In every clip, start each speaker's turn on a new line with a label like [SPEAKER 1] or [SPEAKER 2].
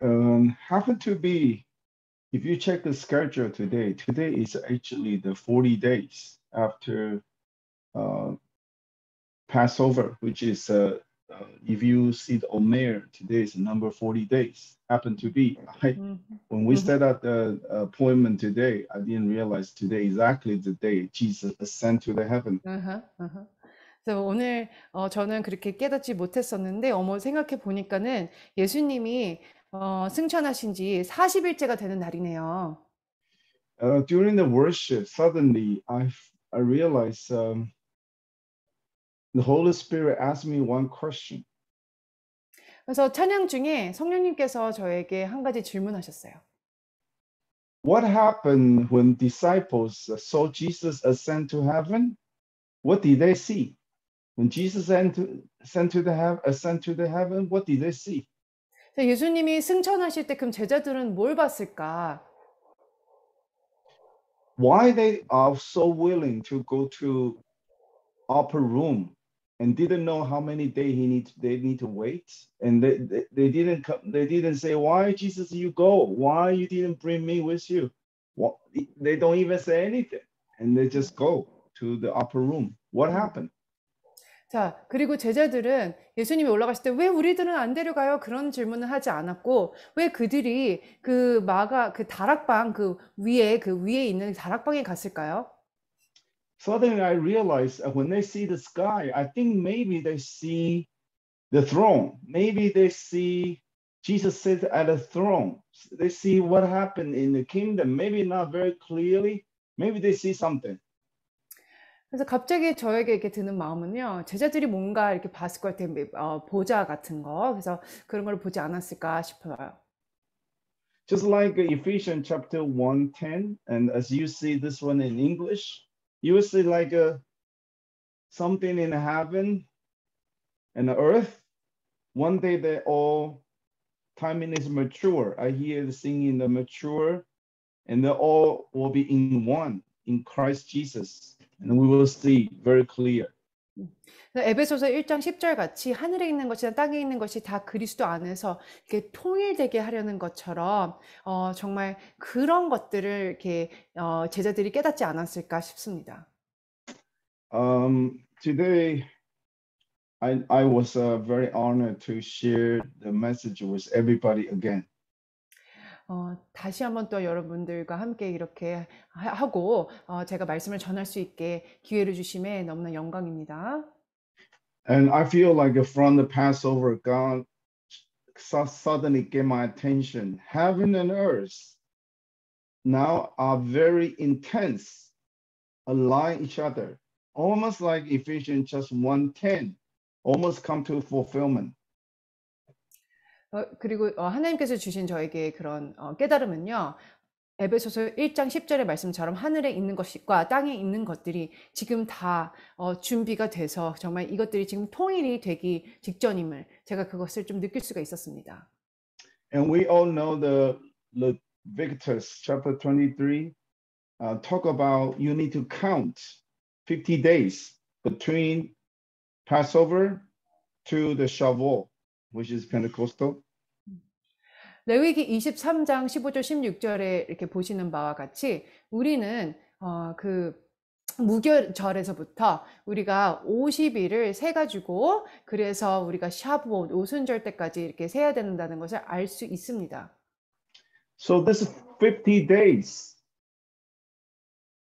[SPEAKER 1] Happened to be, if you check the schedule today is actually the 40 days after uh, Passover, which is, if you see the Omer, today is number 40 days. Happened to be.
[SPEAKER 2] 음,
[SPEAKER 1] When we
[SPEAKER 2] 음,
[SPEAKER 1] set up the appointment today, I didn't realize today exactly the day Jesus ascended to the heaven.
[SPEAKER 2] 아하, 아하. 그래서 오늘 저는 그렇게 깨닫지 못했었는데 생각해 보니까는 예수님이 승천하신 지 40일째가 되는 날이네요.
[SPEAKER 1] During the worship, suddenly I realized the Holy Spirit asked me one question.
[SPEAKER 2] 그래서 찬양 중에 성령님께서 저에게 한 가지 질문하셨어요.
[SPEAKER 1] What happened when disciples saw Jesus ascend to heaven? What did they see? When Jesus ascend to the heaven, what did they see?
[SPEAKER 2] 예수님이 승천하실 때 그럼 제자들은 뭘 봤을까?
[SPEAKER 1] Why they are so willing to go to upper room and didn't know how many days they need to wait, and they didn't say, why Jesus you go, why you didn't bring me with you. Well, they don't even say anything, and they just go to the upper room. What happened?
[SPEAKER 2] 자, 그리고 제자들은 예수님이 올라가실 때 왜 우리들은 안 데려가요? 그런 질문을 하지 않았고, 왜 그들이 그 다락방 그 위에 있는 다락방에 갔을까요?
[SPEAKER 1] Suddenly I realized when they see the sky, I think maybe they see the throne. Maybe they see Jesus sit at a throne. They see what happened in the kingdom. Maybe not very clearly. Maybe they see something.
[SPEAKER 2] 그래서 갑자기 저에게 이렇게 드는 마음은요, 제자들이 뭔가 이렇게 봤을 것 같아요. 보좌 같은 거. 그래서 그런 걸 보지 않았을까 싶어요.
[SPEAKER 1] Just like Ephesians chapter 1:10, and as you see this one in English, you will see like something in heaven and the earth. One day they all timing is mature. I hear the singing the mature, and they all will be in one in Christ Jesus, and we will see very clear.
[SPEAKER 2] 에베소서 1장 10절 같이 하늘에 있는 것이나 땅에 있는 것이 다 그리스도 안에서 이렇게 통일되게 하려는 것처럼 정말 그런 것들을 이렇게 제자들이 깨닫지 않았을까 싶습니다.
[SPEAKER 1] Today, I was very honored to share the message with everybody again.
[SPEAKER 2] 다시 한번 또 여러분들과 함께 이렇게 하고 제가 말씀을 전할 수 있게 기회를 주심에 너무나 영광입니다.
[SPEAKER 1] And I feel like from the Passover, God suddenly get my attention. Heaven and earth now are very intense, align each other, almost like Ephesians just 1:10, almost come to fulfillment.
[SPEAKER 2] 그리고 하나님께서 주신 저에게 그런 깨달음은요. 에베소서 1장 10절의 말씀처럼 하늘에 있는 것과 땅에 있는 것들이 지금 다 준비가 돼서 정말 이것들이 지금 통일이 되기 직전임을 제가 그것을 좀 느낄 수가 있었습니다.
[SPEAKER 1] And we all know the Leviticus chapter 23 talk about you need to count 50 days between Passover to the Shavuot, which is Pentecostal.
[SPEAKER 2] 레위기 23장 15절 16절에 이렇게 보시는 바와 같이 우리는 그 무교절에서부터 우리가 50일을 세 가지고 그래서 우리가 샤브옷 오순절 때까지 이렇게 세야 된다는 것을 알 수 있습니다.
[SPEAKER 1] So this 50 days.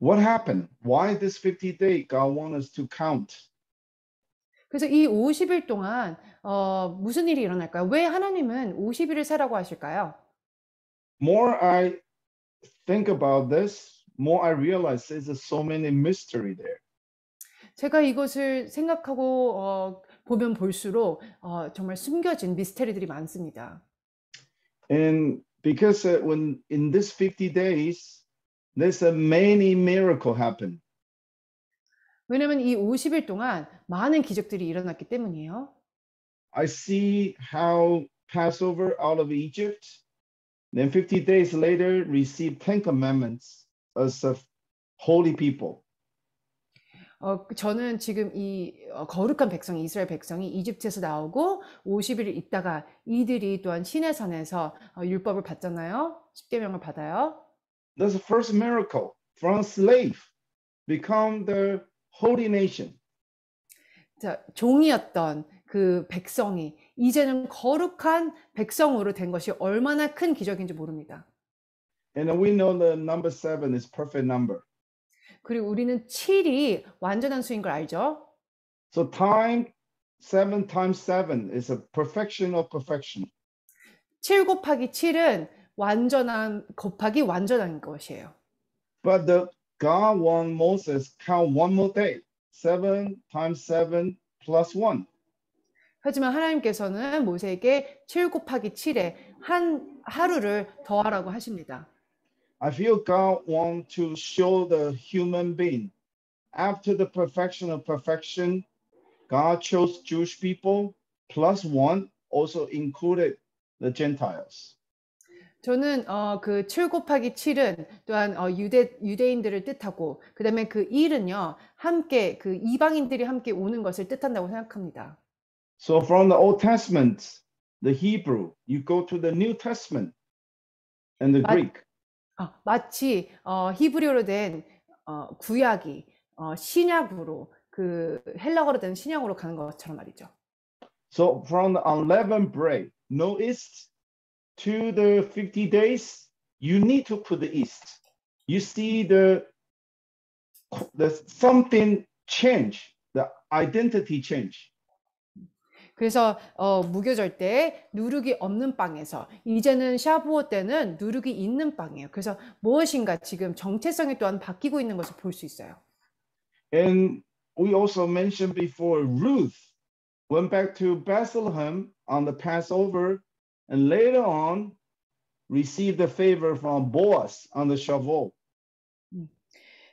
[SPEAKER 1] What happened? Why this 50 days God wants us to count?
[SPEAKER 2] 그래서 이 50일 동안 무슨 일이 일어날까요? 왜 하나님은 50일을 세라고 하실까요?
[SPEAKER 1] More I think about this, more I realize there's so many mystery there.
[SPEAKER 2] 제가 이것을 생각하고 보면 볼수록 정말 숨겨진 미스테리들이 많습니다.
[SPEAKER 1] And because when in this 50 days, there's a many miracle happen.
[SPEAKER 2] 왜냐면 이 50일 동안 많은 기적들이 일어났기 때문이에요.
[SPEAKER 1] I see how Passover out of Egypt, then 50 days later receive 10 commandments as a holy people.
[SPEAKER 2] 저는 지금 이 거룩한 백성, 이스라엘 백성이 이집트에서 나오고 50일 있다가 이들이 또한 시내산에서 율법을 받잖아요. 십계명을 받아요.
[SPEAKER 1] That's the first miracle. From slave, become the holy nation.
[SPEAKER 2] 자, 종이었던 그 백성이 이제는 거룩한 백성으로 된 것이 얼마나 큰 기적인지 모릅니다.
[SPEAKER 1] And we know the number 7 is perfect number.
[SPEAKER 2] 그리고 우리는 7이 완전한 수인 걸 알죠?
[SPEAKER 1] So time 7 times 7 is a perfection of perfection.
[SPEAKER 2] 7 곱하기 7은 완전한 곱하기 완전한 것이에요.
[SPEAKER 1] But the God want Moses count one more day. 7 times 7 plus 1.
[SPEAKER 2] 하지만 하나님께서는 모세에게 7 곱하기 7에 한 하루를 더하라고 하십니다.
[SPEAKER 1] I feel God want to show the human being. After the perfection of perfection, God chose Jewish people plus 1, also included the Gentiles.
[SPEAKER 2] 저는 그 7 곱하기 7은 또한 유대인들을 뜻하고 그다음에 그 1은요. 함께 그 이방인들이 함께 오는 것을 뜻한다고 생각합니다.
[SPEAKER 1] So from the Old Testament, the Hebrew, you go to the New Testament and the Greek.
[SPEAKER 2] 마치 히브리어로 된 구약이 신약으로 그 헬라어로 된 신약으로 가는 것처럼 말이죠.
[SPEAKER 1] So from the unleavened bread, no yeast, to the 50 days, you need to put the yeast. You see the something change, the identity change.
[SPEAKER 2] 그래서 무교절 때 누룩이 없는 빵에서 이제는 샤부오 때는 누룩이 있는 빵이에요. 그래서 무엇인가 지금 정체성이 또한 바뀌고 있는 것을 볼 수 있어요.
[SPEAKER 1] And we also mentioned before, Ruth went back to Bethlehem on the Passover and later on received the favor from Boaz on the Shavuot.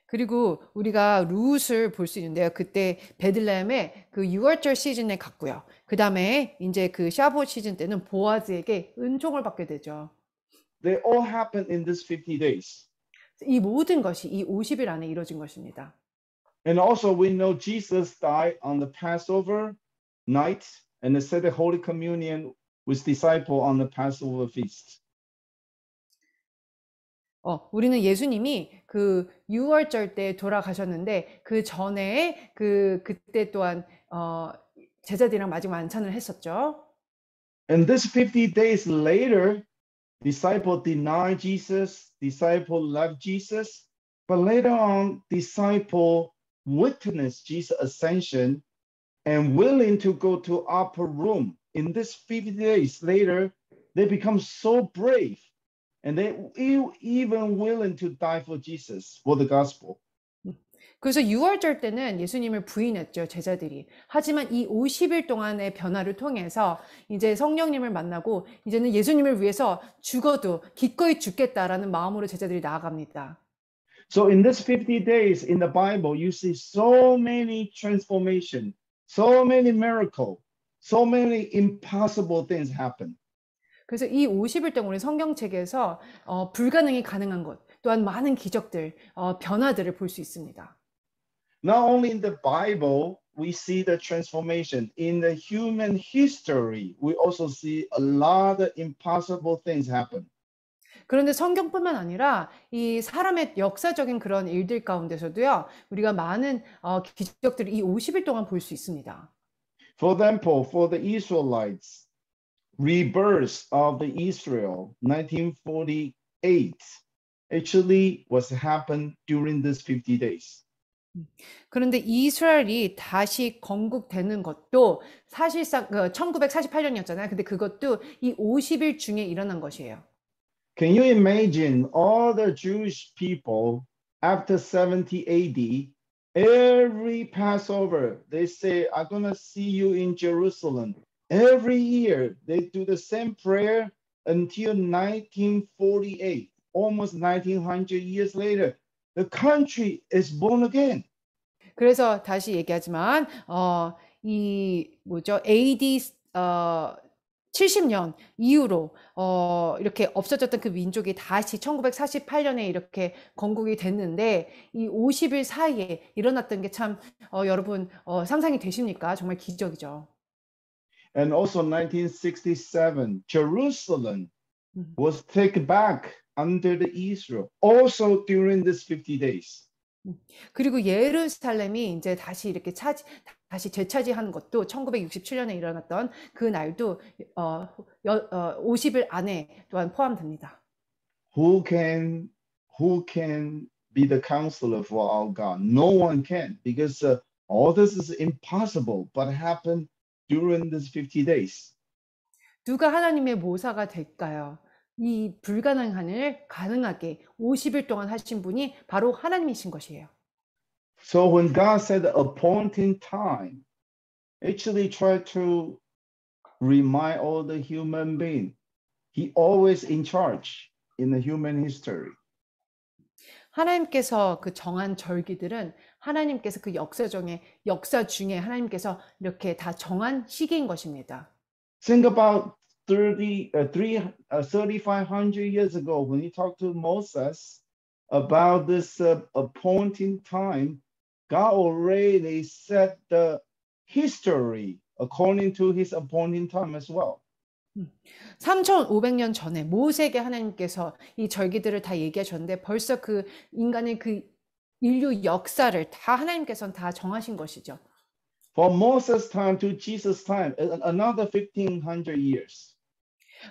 [SPEAKER 2] 그리고 우리가 룻을 볼 수 있는데요. 그때 베들레헴에 그 6월절 시즌에 갔고요. 그 다음에 이제 그 샤부오 시즌 때는 보아즈에게 은총을 받게 되죠.
[SPEAKER 1] They all happened in these 50 days.
[SPEAKER 2] 이 모든 것이 이 50일 안에 이루어진 것입니다.
[SPEAKER 1] And also we know Jesus died on the Passover night and said the Holy Communion with disciple on the Passover feast.
[SPEAKER 2] 우리는 예수님이 그 6월절 때 돌아가셨는데 그 전에 그때 또한 제자들이랑 마지막 만찬을 했었죠.
[SPEAKER 1] And this 50 days later, disciple denied Jesus, disciple left Jesus, but later on, disciple witnessed Jesus' ascension and willing to go to upper room. In this 50 days later, they become so brave and they even willing to die for Jesus, for the gospel.
[SPEAKER 2] 그래서 6월절 때는 예수님을 부인했죠, 제자들이. 하지만 이 50일 동안의 변화를 통해서 이제 성령님을 만나고 이제는 예수님을 위해서 죽어도 기꺼이 죽겠다라는 마음으로 제자들이 나아갑니다.
[SPEAKER 1] So in this 50 days in the Bible, you see so many transformation, so many miracles, so many impossible things happen.
[SPEAKER 2] 그래서 이 50일 동안 우리 성경책에서 불가능이 가능한 것, 또한 많은 기적들, 변화들을 볼 수 있습니다.
[SPEAKER 1] Not only in the Bible, we see the transformation. In the human history, we also see a lot of impossible things happen.
[SPEAKER 2] 그런데 성경뿐만 아니라 이 사람의 역사적인 그런 일들 가운데서도요, 우리가 많은 기적들을 이 50일 동안 볼 수 있습니다.
[SPEAKER 1] For example, for the Israelites, rebirth of the Israel, 1948, actually was happened during these 50 days.
[SPEAKER 2] 그런데 이스라엘이 다시 건국되는 것도 사실상 1948년이었잖아요. 근데 그것도 이 50일 중에 일어난 것이에요.
[SPEAKER 1] Can you imagine all the Jewish people after 70 AD, every Passover, they say, I'm going to see you in Jerusalem. Every year, they do the same prayer until 1948, almost 1900 years later. The country is born again.
[SPEAKER 2] 그래서 다시 얘기하지만 이 뭐죠? AD 70년 이후로 이렇게 없어졌던 그 민족이 다시 1948년에 이렇게 건국이 됐는데 이 50일 사이에 일어났던 게 참 여러분 상상이 되십니까? 정말 기적이죠.
[SPEAKER 1] And also 1967, Jerusalem
[SPEAKER 2] 음.
[SPEAKER 1] was taken back under the Israel, also during these 50 days.
[SPEAKER 2] 그리고 예루살렘이 이제 다시 이렇게 다시 재차지하는 것도 1967년에 일어났던 그 날도 50일 안에 또한 포함됩니다.
[SPEAKER 1] Who can who can be the counselor for our God? No one can, because all this is impossible, but happened during these 50 days.
[SPEAKER 2] 누가 하나님의 모사가 될까요? 이 불가능한 일을 가능하게 50일 동안 하신 분이 바로 하나님이신 것이에요.
[SPEAKER 1] So when God said appointing time, actually try to remind all the human being, He always in charge in the human history.
[SPEAKER 2] 하나님께서 그 정한 절기들은 하나님께서 그 역사 중에 하나님께서 이렇게 다 정한 시기인 것입니다.
[SPEAKER 1] Think about 3,500 years ago when He talked to Moses about this appointing time. God already set the history according to His appointing time as well.
[SPEAKER 2] 3,500년 전에 모세에게 하나님께서 이 절기들을 다 얘기하셨는데 벌써 그 인간의 그 인류 역사를 다 하나님께서는 다 정하신 것이죠.
[SPEAKER 1] From Moses' time to Jesus' time, another 1,500 years.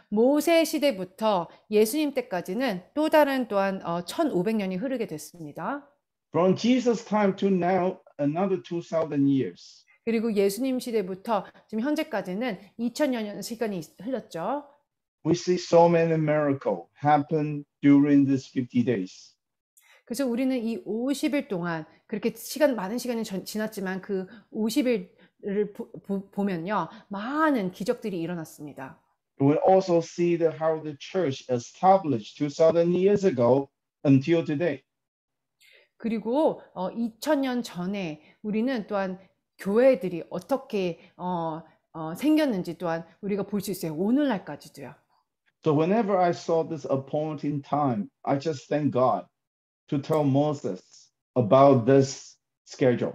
[SPEAKER 2] 모세 시대부터 예수님 때까지는 또 다른 또한 1,500년이 흐르게 됐습니다.
[SPEAKER 1] From Jesus' time to now, another 2,000 years.
[SPEAKER 2] 그리고 예수님 시대부터 지금 현재까지는 2000년 시간이 흘렀죠.
[SPEAKER 1] We see so many miracles happen during these 50 days.
[SPEAKER 2] 그래서 우리는 이 50일 동안 그렇게 많은 시간이 지났지만 그 50일을 보면요. 많은 기적들이 일어났습니다.
[SPEAKER 1] We also see how the church established 2,000 years ago until today.
[SPEAKER 2] 그리고 2000년 전에 우리는 또한 교회들이 어떻게 생겼는지 또한 우리가 볼 수 있어요. 오늘날까지도요.
[SPEAKER 1] So whenever I saw this appointing time, I just thank God to tell Moses about this schedule.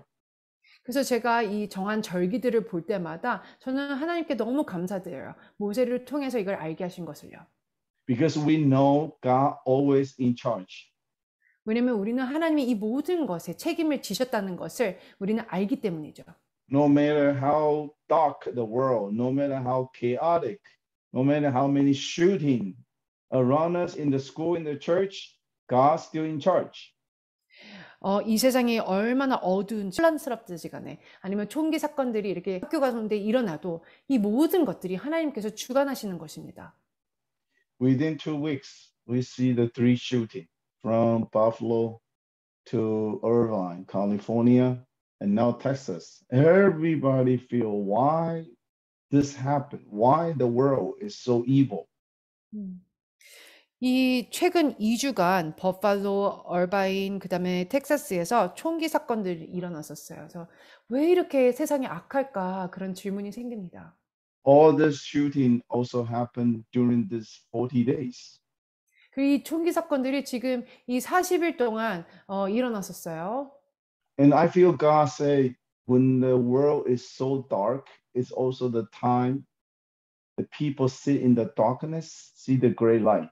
[SPEAKER 2] 그래서 제가 이 정한 절기들을 볼 때마다 저는 하나님께 너무 감사드려요. 모세를 통해서 이걸 알게 하신 것을요.
[SPEAKER 1] Because we know God always in charge.
[SPEAKER 2] 왜냐면 우리는 하나님이 이 모든 것에 책임을 지셨다는 것을 우리는 알기 때문이죠.
[SPEAKER 1] No matter how dark the world, no matter how chaotic, no matter how many shooting around us in the school, in the church, God's still in charge.
[SPEAKER 2] 이 세상이 얼마나 어두운지 혼란스럽든지 간에 아니면 총기 사건들이 이렇게 학교 가운데 일어나도 이 모든 것들이 하나님께서 주관하시는 것입니다.
[SPEAKER 1] Within 2 weeks, we see the 3 shooting from Buffalo to Irvine, California, and now Texas. Everybody feel why this happened, why the world is so evil.
[SPEAKER 2] 이 최근 2주간 버팔로, 얼바인, 그다음에 텍사스에서 총기 사건들이 일어났었어요. 그래서 왜 이렇게 세상이 악할까 그런 질문이 생깁니다.
[SPEAKER 1] All this shooting also happened during these 40 days.
[SPEAKER 2] 이 총기 사건들이 지금 이 40일 동안 일어났었어요.
[SPEAKER 1] And I feel God say, when the world is so dark, it's also the time the people sit in the darkness, see the great light.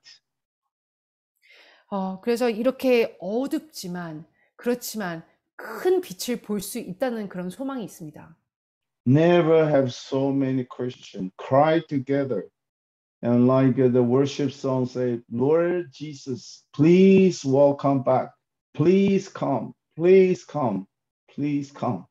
[SPEAKER 2] 그래서 이렇게 어둡지만 그렇지만 큰 빛을 볼 수 있다는 그런 소망이 있습니다.
[SPEAKER 1] Never have so many Christians cry together. And like the worship song say, Lord Jesus, please welcome back. Please come. Please come. Please come.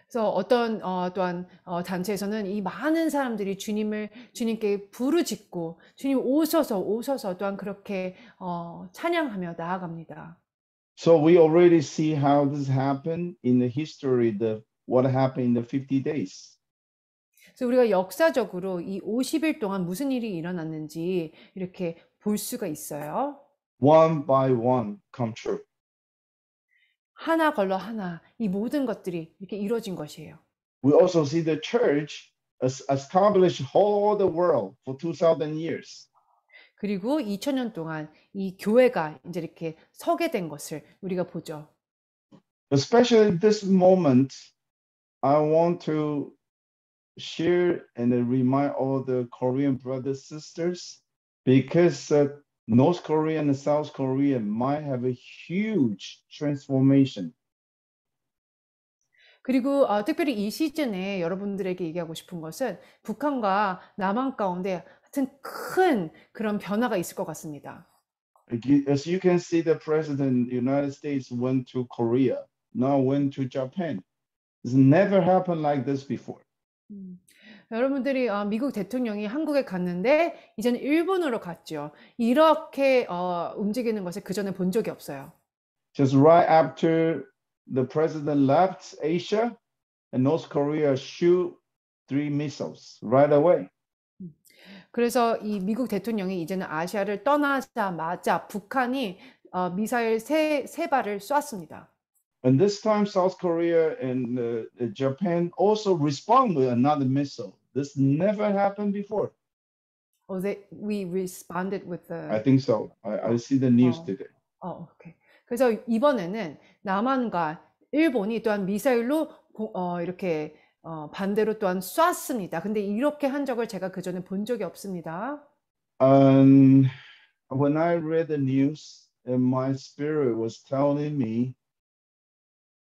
[SPEAKER 2] 그래서 어떤 또한 단체에서는 이 많은 사람들이 주님께 부르짖고 주님 오셔서 또한 그렇게 찬양하며 나아갑니다.
[SPEAKER 1] So we already see how this happened in the history, what happened in the 50 days.
[SPEAKER 2] 그래서 우리가 역사적으로 이 50일 동안 무슨 일이 일어났는지 이렇게 볼 수가 있어요.
[SPEAKER 1] One by one come true.
[SPEAKER 2] 하나 걸러 하나 이 모든 것들이 이렇게 이루어진 것이에요.
[SPEAKER 1] We also see the church established all the world for 2,000 years.
[SPEAKER 2] 그리고 2000년 동안 이 교회가 이제 이렇게 서게 된 것을 우리가 보죠.
[SPEAKER 1] Especially this moment, I want to share and remind all the Korean brothers sisters because North Korea and South Korea might have a huge transformation.
[SPEAKER 2] 그리고 특별히 이 시즌에 여러분들에게 얘기하고 싶은 것은 북한과 남한 가운데 하여튼 큰 그런 변화가 있을 것 같습니다.
[SPEAKER 1] As you can see, the president of the United States went to Korea, now went to Japan. It's never happened like this before.
[SPEAKER 2] 여러분들이 미국 대통령이 한국에 갔는데 이제는 일본으로 갔죠. 이렇게 움직이는 것을 그전에 본 적이 없어요.
[SPEAKER 1] Just right after the president left Asia, and North Korea shoot 3 missiles right away.
[SPEAKER 2] 그래서 이 미국 대통령이 이제는 아시아를 떠나자마자 북한이 미사일 세 발을 쐈습니다.
[SPEAKER 1] And this time, South Korea and Japan also respond with another missile. This never happened before.
[SPEAKER 2] We responded with the.
[SPEAKER 1] I think so. I see the news today.
[SPEAKER 2] 오케이. 그래서 이번에는 남한과 일본이 또한 미사일로 이렇게 반대로 또한 쐈습니다. 근데 이렇게 한 적을 제가 그전에 본 적이 없습니다.
[SPEAKER 1] When I read the news, my spirit was telling me,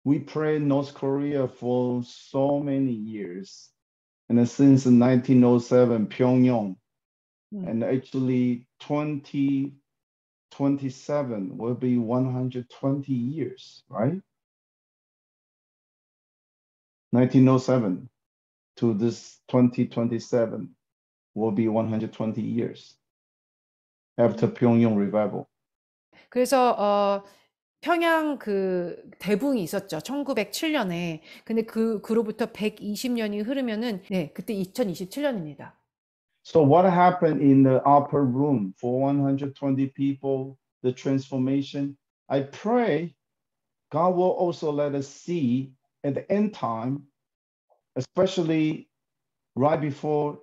[SPEAKER 1] we prayed North Korea for so many years, and since 1907, Pyongyang, and actually 2027 will be 120 years, right? 1907 to this 2027 will be 120 years after Pyongyang revival.
[SPEAKER 2] 그래서 평양 그 대붕이 있었죠. 1907년에. 근데 그로부터 120년이 흐르면은 그때 2027년입니다.
[SPEAKER 1] So what happened in the upper room for 120 people, the transformation? I pray God will also let us see at the end time, especially right before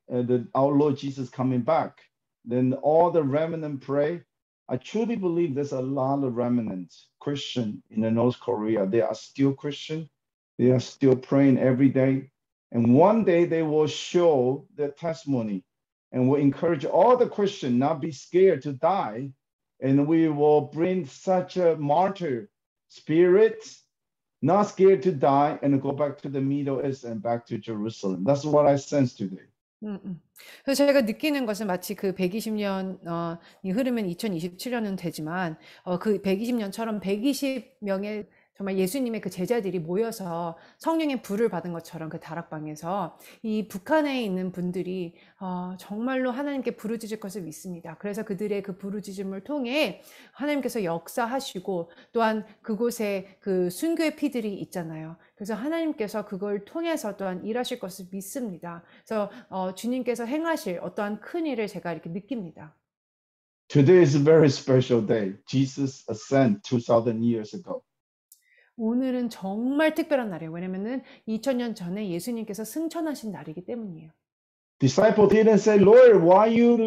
[SPEAKER 1] our Lord Jesus coming back, then all the remnant pray. I truly believe there's a lot of remnant Christian in the North Korea. They are still Christian. They are still praying every day. And one day they will show their testimony and will encourage all the Christians not be scared to die. And we will bring such a martyr spirit, not scared to die, and go back to the Middle East and back to Jerusalem. That's what I sense today.
[SPEAKER 2] 그래서 제가 느끼는 것은 마치 그 120년이 흐르면 2027년은 되지만 그 120년처럼 120명의 정말 예수님의 그 제자들이 모여서 성령의 불을 받은 것처럼 그 다락방에서 이 북한에 있는 분들이 정말로 하나님께 부르짖을 것을 믿습니다. 그래서 그들의 그 부르짖음을 통해 하나님께서 역사하시고 또한 그곳에 그 순교의 피들이 있잖아요. 그래서 하나님께서 그걸 통해서 또한 일하실 것을 믿습니다. 그래서 주님께서 행하실 어떠한 큰 일을 제가 이렇게 느낍니다.
[SPEAKER 1] Today is a very special day. Jesus ascended 2,000 years ago.
[SPEAKER 2] 오늘은 정말 특별한 날이에요. 왜냐면은 2000년 전에 예수님께서 승천하신 날이기 때문이에요.
[SPEAKER 1] Disciples didn't say, Lord, why you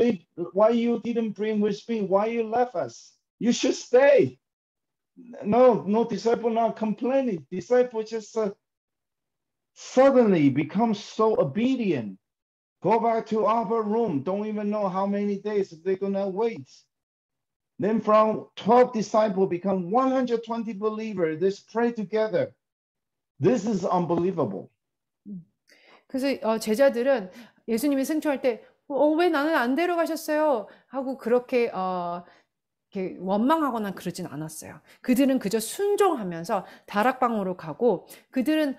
[SPEAKER 1] didn't bring with me? Why you left us? You should stay. No disciple not complaining. Disciple just suddenly become so obedient. Go back to upper room. Don't even know how many days they're gonna wait. Then from 12 disciples become 120 believers. Let's pray together. This is unbelievable.
[SPEAKER 2] 그래서 제자들은 예수님이 승천할 때 왜 나는 안 데려가셨어요? 하고 그렇게 이렇게 원망하거나 그러진 않았어요. 그들은 그저 순종하면서 다락방으로 가고 그들은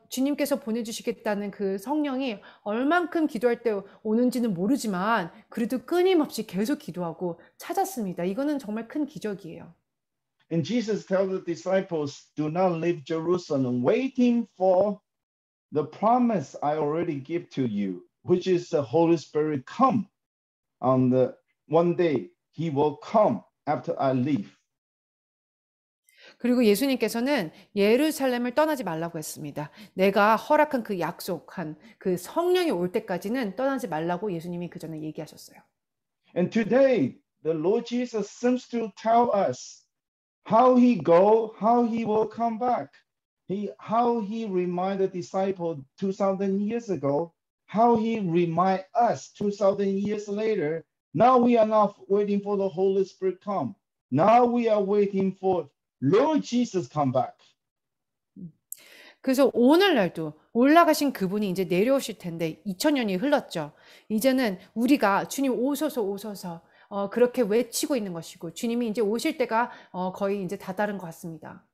[SPEAKER 2] 주님께서 보내주시겠다는 그 성령이 얼만큼 기도할 때 오는지는 모르지만 그래도 끊임없이 계속 기도하고 찾았습니다. 이거는 정말 큰 기적이에요.
[SPEAKER 1] And Jesus tells the disciples, do not leave Jerusalem waiting for the promise I already give to you, which is the Holy Spirit come on the one day he will come after I leave.
[SPEAKER 2] 그리고 예수님께서는 예루살렘을 떠나지 말라고 했습니다. 내가 허락한 그 약속한 그 성령이 올 때까지는 떠나지 말라고 예수님이 그 전에 얘기하셨어요.
[SPEAKER 1] And today, the Lord Jesus seems to tell us how he go, how he will come back. How he reminded disciples 2,000 years ago, how he remind us 2,000 years later. Now we are not waiting for the Holy Spirit come. Now we are waiting for Lord Jesus come back.
[SPEAKER 2] 그래서 오늘날도 올라가신 그분이 이제 내려오실 텐데 2000년이 흘렀죠. 이제는 우리가 주님 오소서 오소서 그렇게 외치고 있는 것이고 주님이 이제 오실 때가 거의 이제 다다른 것 같습니다.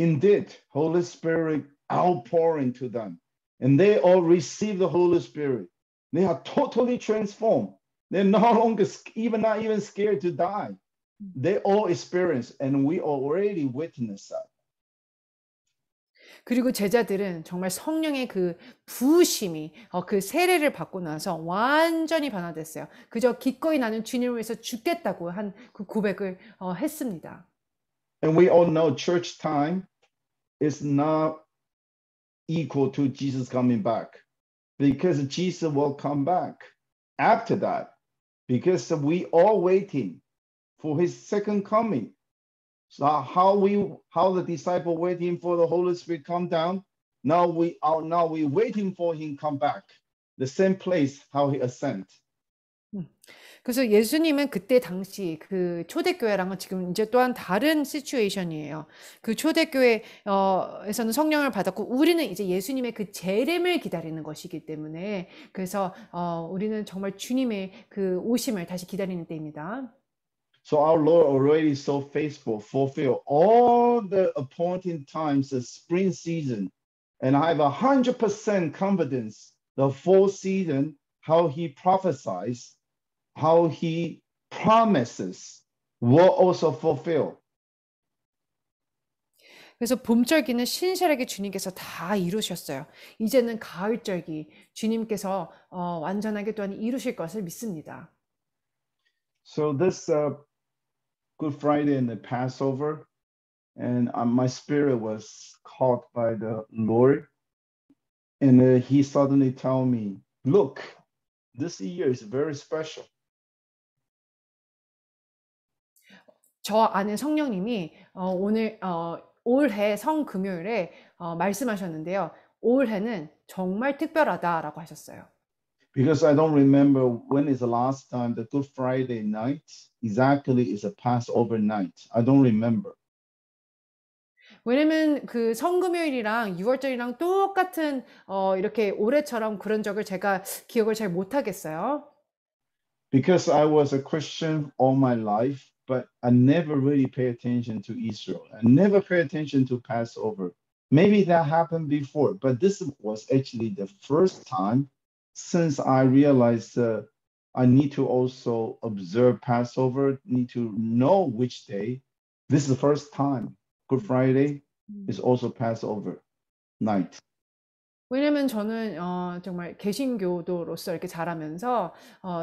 [SPEAKER 1] Indeed, Holy Spirit outpouring to them, and they all receive the Holy Spirit. They are totally transformed. They're no longer not even scared to die. They all experience, and we already witness that.
[SPEAKER 2] 그리고 제자들은 정말 성령의 그 부으심이 그 세례를 받고 나서 완전히 변화됐어요. 그저 기꺼이 나는 주님을 위해서 죽겠다고 한 그 고백을 했습니다.
[SPEAKER 1] And we all know church time is not equal to Jesus coming back, because Jesus will come back after that, because we all waiting for his second coming. So how the disciple waiting for the Holy Spirit come down, now we waiting for him come back. The same place how he ascend.
[SPEAKER 2] 그래서 예수님은 그때 당시 그 초대교회랑은 지금 이제 또한 다른 시츄에이션이에요. 그 초대교회에서는 성령을 받았고 우리는 이제 예수님의 그 재림을 기다리는 것이기 때문에 그래서 우리는 정말 주님의 그 오심을 다시 기다리는 때입니다.
[SPEAKER 1] So our Lord already so faithful, fulfill all the appointed times, the spring season, and I have 100% confidence the fall season, how he prophesies, how he promises will also fulfill.
[SPEAKER 2] 그래서 봄절기는 신실하게 주님께서 다 이루셨어요. 이제는 가을절기 주님께서 완전하게 또한 이루실 것을 믿습니다.
[SPEAKER 1] So this Good Friday and the Passover, and my spirit was caught by the Lord, and he suddenly told me, look, this year is very special.
[SPEAKER 2] 저 안에 성령님이 오늘 올해 성금요일에 말씀하셨는데요. 올해는 정말 특별하다라고 하셨어요.
[SPEAKER 1] Because I don't remember when is the last time the Good Friday night exactly is a Passover night. I don't remember.
[SPEAKER 2] 왜냐면 그 성금요일이랑 유월절이랑 똑같은 이렇게 올해처럼 그런 적을 제가 기억을 잘 못하겠어요.
[SPEAKER 1] Because I was a Christian all my life, but I never really pay attention to Israel. I never pay attention to Passover. Maybe that happened before, but this was actually the first time since I realized I need to also observe Passover, need to know which day. This is the first time. Good Friday is also Passover night.
[SPEAKER 2] 왜냐면 저는 정말 개신교도로서 이렇게 자라면서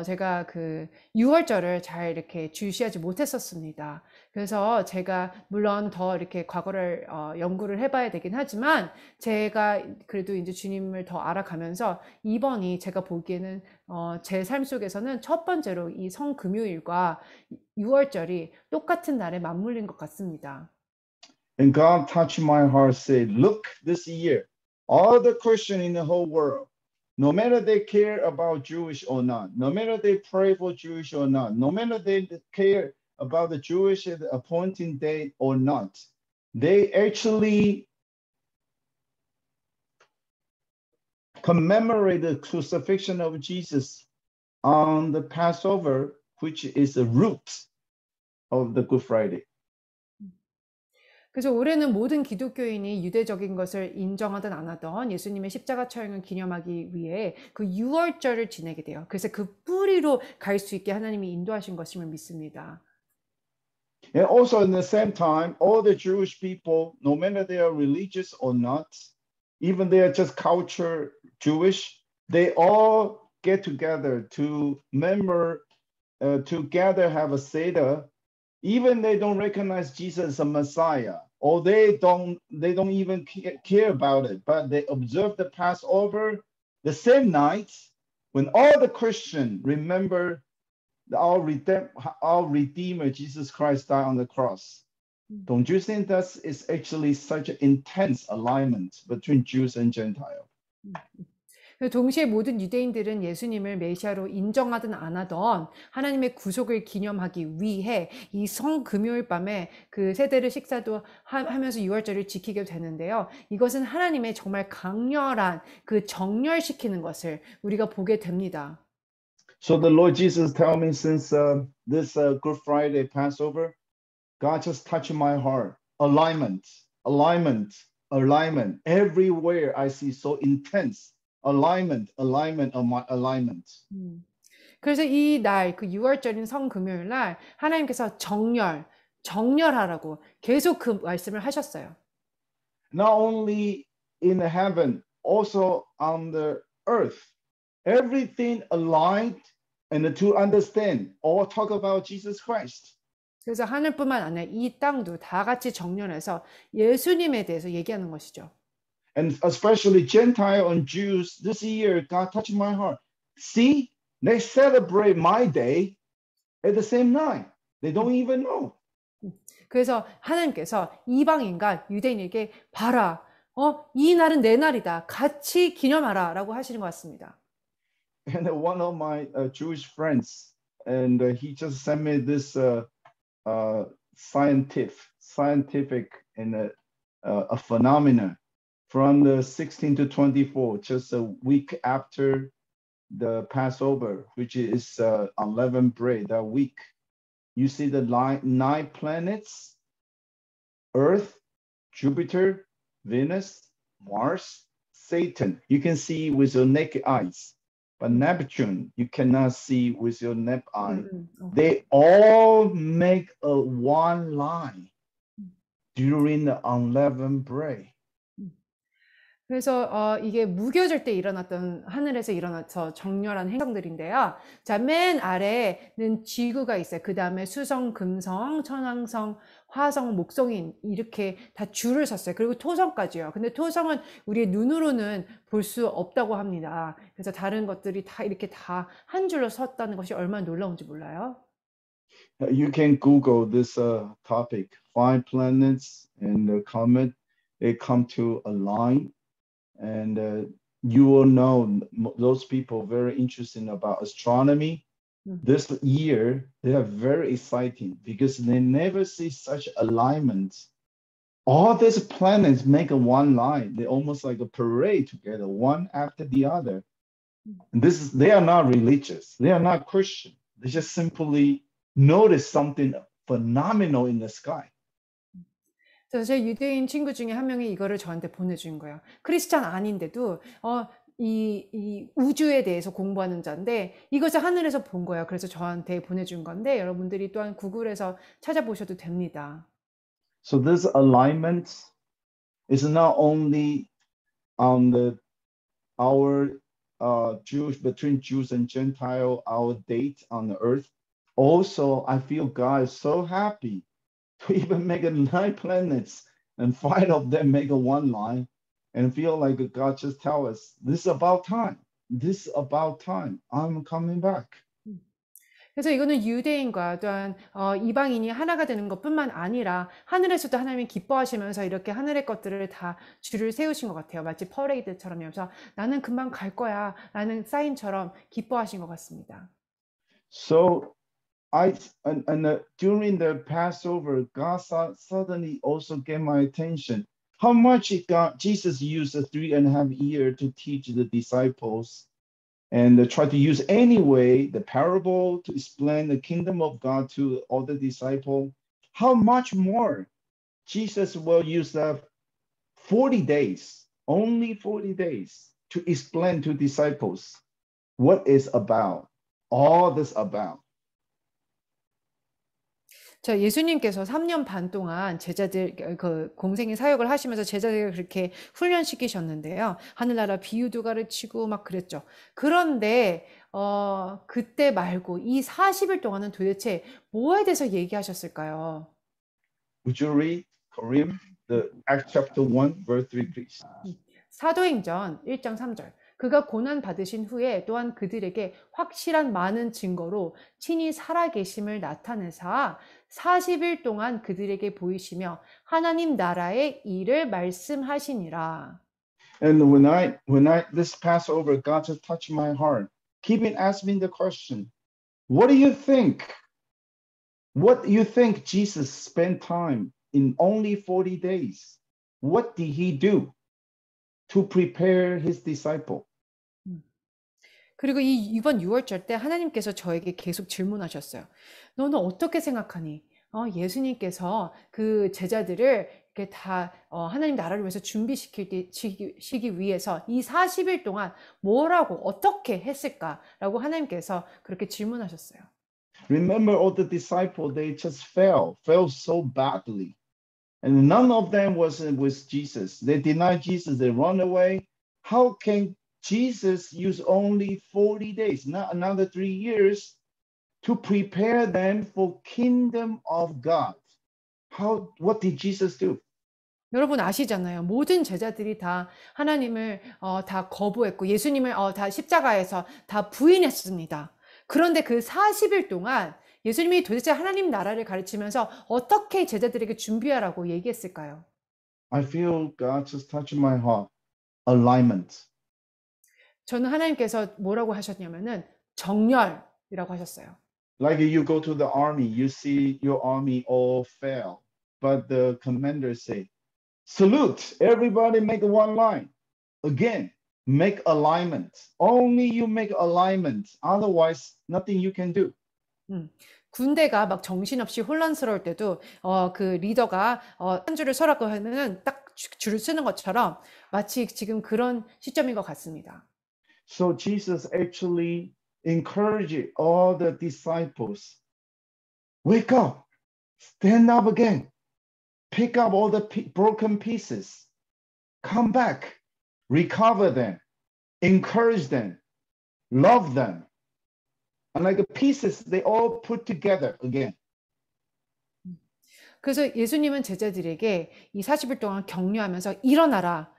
[SPEAKER 2] 제가 그 유월절을 잘 이렇게 주시하지 못했었습니다. 그래서 제가 물론 더 이렇게 과거를 연구를 해봐야 되긴 하지만 제가 그래도 이제 주님을 더 알아가면서 이번이 제가 보기에는 제 삶 속에서는 첫 번째로 이 성금요일과 유월절이 똑같은 날에 맞물린 것 같습니다.
[SPEAKER 1] And God touched my heart, said, look, this year, all the Christians in the whole world, no matter they care about Jewish or not, no matter they pray for Jewish or not, no matter they care about the Jewish appointing date or not, they actually commemorate the crucifixion of Jesus on the Passover, which is the root of the Good Friday.
[SPEAKER 2] 그래서 올해는 모든 기독교인이 유대적인 것을 인정하든 안 하든 예수님의 십자가 처형을 기념하기 위해 그 유월절을 지내게 돼요. 그래서 그 뿌리로 갈 수 있게 하나님이 인도하신 것임을 믿습니다.
[SPEAKER 1] And also in the same time, all the Jewish people, no matter they are religious or not, even they are just culture Jewish, they all get together to together have a Seder Even they don't recognize Jesus as a Messiah, or they don't even care about it, but they observe the Passover the same night when all the Christians remember our Redeemer Jesus Christ died on the cross. Don't you think that is actually such an intense alignment between Jews and Gentiles?
[SPEAKER 2] 동시에 모든 유대인들은 예수님을 메시아로 인정하든 안 하던 하나님의 구속을 기념하기 위해 이 성금요일 밤에 그 세대를 식사도 하면서 유월절을 지키게 되는데요. 이것은 하나님의 정말 강렬한 그 정렬시키는 것을 우리가 보게 됩니다.
[SPEAKER 1] So the Lord Jesus tell me since this Good Friday Passover, God just touched my heart. Alignment, alignment, alignment. Everywhere I see so intense. Alignment, alignment, alignment.
[SPEAKER 2] 그래서 이 날, 그 6월절인 성금요일 날 하나님께서 정렬하라고 계속 그 말씀을 하셨어요.
[SPEAKER 1] Not only in the heaven, also on the earth. Everything aligned and to understand, all talk about Jesus Christ.
[SPEAKER 2] 그래서 하늘뿐만 아니라 이 땅도 다 같이 정렬해서 예수님에 대해서 얘기하는 것이죠.
[SPEAKER 1] And especially Gentile and Jews, this year, God touched my heart. See, they celebrate my day at the same night. They don't even know.
[SPEAKER 2] 그래서 하나님께서 이방인과 유대인에게 봐라, 이 날은 내 날이다. 같이 기념하라라고 하시는 것 같습니다.
[SPEAKER 1] And one of my Jewish friends, and he just sent me this scientific and a phenomenon. From the 16 to 24, just a week after the Passover, which is unleavened bread, that week, you see the 9 planets, Earth, Jupiter, Venus, Mars, Saturn. You can see with your naked eyes, but Neptune, you cannot see with your naked eye. They all make a one line during the unleavened bread.
[SPEAKER 2] 그래서 이게 무교절 때 일어났던 하늘에서 일어나서 정렬한 행성들인데요. 자, 맨 아래는 지구가 있어요. 그 다음에 수성, 금성, 천왕성, 화성, 목성이 이렇게 다 줄을 섰어요. 그리고 토성까지요. 근데 토성은 우리의 눈으로는 볼 수 없다고 합니다. 그래서 다른 것들이 다 이렇게 다 한 줄로 섰다는 것이 얼마나 놀라운지 몰라요.
[SPEAKER 1] You can Google this topic. 5 planets and the comet, they come to align. And you will know those people very interested about astronomy. This year, they are very exciting because they never see such alignment. All these planets make a one line. They're almost like a parade together, one after the other. And they are not religious. They are not Christian. They just simply notice something phenomenal in the sky.
[SPEAKER 2] 그래서 제 유대인 친구 중에 한 명이 이거를 저한테 보내준 거예요. 크리스찬 아닌데도 이 우주에 대해서 공부하는 자인데 이것을 하늘에서 본 거예요. 그래서 저한테 보내준 건데 여러분들이 또한 구글에서 찾아보셔도 됩니다.
[SPEAKER 1] So this alignment is not only on our Jewish between Jews and Gentile, our date on the earth. Also, I feel God is so happy to even make 9 planets and 5 of them make a one line and feel like God just tell us, this is about time. This is about time. I'm coming back.
[SPEAKER 2] 그래서 이거는 유대인과 또한 이방인이 하나가 되는 것뿐만 아니라 하늘에서도 하나님이 기뻐하시면서 이렇게 하늘의 것들을 다 줄을 세우신 것 같아요. 마치 퍼레이드처럼 하면서 나는 금방 갈 거야 라는 사인처럼 기뻐하신 것 같습니다.
[SPEAKER 1] So during the Passover, God suddenly also get my attention. How much Jesus used 3.5 years to teach the disciples and try to use any way the parable to explain the kingdom of God to all the disciples. How much more Jesus will use 40 days, only 40 days to explain to disciples what is about, all this about.
[SPEAKER 2] 자, 예수님께서 3년 반 동안 제자들 그 공생의 사역을 하시면서 제자들을 그렇게 훈련시키셨는데요. 하늘나라 비유도 가르치고 막 그랬죠. 그런데 그때 말고 이 40일 동안은 도대체 뭐에 대해서 얘기하셨을까요?
[SPEAKER 1] Would you read Korean, the Acts chapter 1, verse 3, please?
[SPEAKER 2] 사도행전 1장 3절. 그가 고난 받으신 후에 또한 그들에게 확실한 많은 증거로 친히 살아계심을 나타내사 40일 동안 그들에게 보이시며 하나님 나라의 일을 말씀하시니라.
[SPEAKER 1] And this Passover, God just touched my heart. Keeping asking the question, what do you think? What do you think Jesus spent time in only 40 days? What did he do to prepare his disciple?
[SPEAKER 2] 그리고 이번 6월절 때 하나님께서 저에게 계속 질문하셨어요. 너는 어떻게 생각하니? 예수님께서 그 제자들을 이렇게 다 하나님 나라를 위해서 준비시키기 위해서 이 40일 동안 뭐라고 어떻게 했을까라고 하나님께서 그렇게 질문하셨어요.
[SPEAKER 1] Remember all the disciples, they just fell so badly. And none of them was with Jesus. They denied Jesus, they run away. How can Jesus use only 40 days, not another 3 years, to prepare them for kingdom of God? What did Jesus do?
[SPEAKER 2] 여러분 아시잖아요. 모든 제자들이 다 하나님을 다 거부했고 예수님을 다 십자가에서 다 부인했습니다. 그런데 그 40일 동안 예수님이 도대체 하나님 나라를 가르치면서 어떻게 제자들에게 준비하라고 얘기했을까요?
[SPEAKER 1] I feel God just touched my heart. Alignment.
[SPEAKER 2] 저는 하나님께서 뭐라고 하셨냐면은 정렬이라고 하셨어요.
[SPEAKER 1] Like you go to the army, you see your army all fail, but the commander say, salute, everybody make one line. Again, make alignment. Only you make alignment. Otherwise, nothing you can do.
[SPEAKER 2] 군대가 막 정신없이 혼란스러울 때도 그 리더가 한 줄을 서라고 하면은 딱 줄을 쓰는 것처럼 마치 지금 그런 시점인 것 같습니다.
[SPEAKER 1] So Jesus actually encouraged all the disciples. Wake up, stand up again, pick up all the broken pieces, come back, recover them, encourage them, love them. And like the pieces, they all put together again.
[SPEAKER 2] 그래서 예수님은 제자들에게 이 40일 동안 격려하면서 일어나라.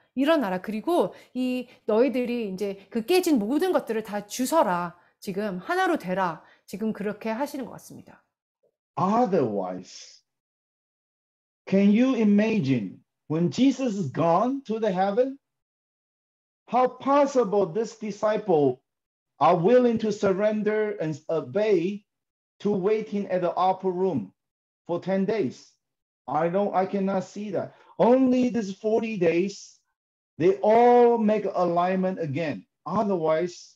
[SPEAKER 2] 그리고 이 너희들이 이제 그 깨진 모든 것들을 다 주서라. 지금 하나로 되라. 지금 그렇게 하시는 것 같습니다.
[SPEAKER 1] Otherwise, can you imagine when Jesus is gone to the heaven? How possible this disciple are willing to surrender and obey to waiting at the upper room for 10 days? I cannot see that. Only this 40 days, they all make alignment again. Otherwise,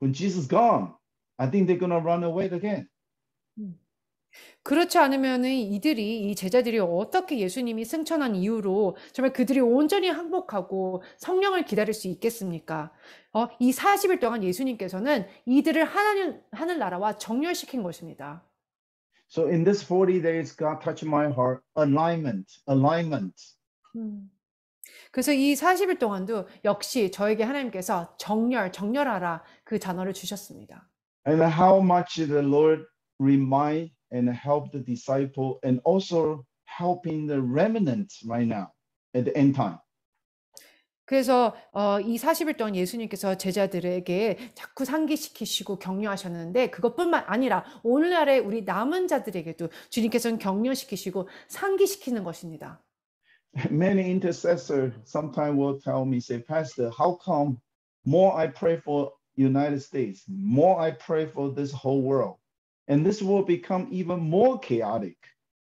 [SPEAKER 1] when Jesus is gone, I think they're going to run away again.
[SPEAKER 2] 그렇지 않으면 이 제자들이 어떻게 예수님이 승천한 이후로 정말 그들이 온전히 항복하고 성령을 기다릴 수 있겠습니까? 이 40일 동안 예수님께서는 이들을 하늘나라와 정렬시킨 것입니다.
[SPEAKER 1] So in this 40 days, God touched my heart. Alignment.
[SPEAKER 2] 그래서 이 40일 동안도 역시 저에게 하나님께서 정렬하라 그 단어를 주셨습니다.
[SPEAKER 1] And how much the Lord remind and help the disciple and also helping the remnant right now at the end time.
[SPEAKER 2] 그래서 이 40일 동안 예수님께서 제자들에게 자꾸 상기시키시고 격려하셨는데 그것뿐만 아니라 오늘날의 우리 남은 자들에게도 주님께서는 격려시키시고 상기시키는 것입니다.
[SPEAKER 1] Many intercessors sometimes will tell me, say, Pastor, how come more I pray for United States, more I pray for this whole world, and this will become even more chaotic.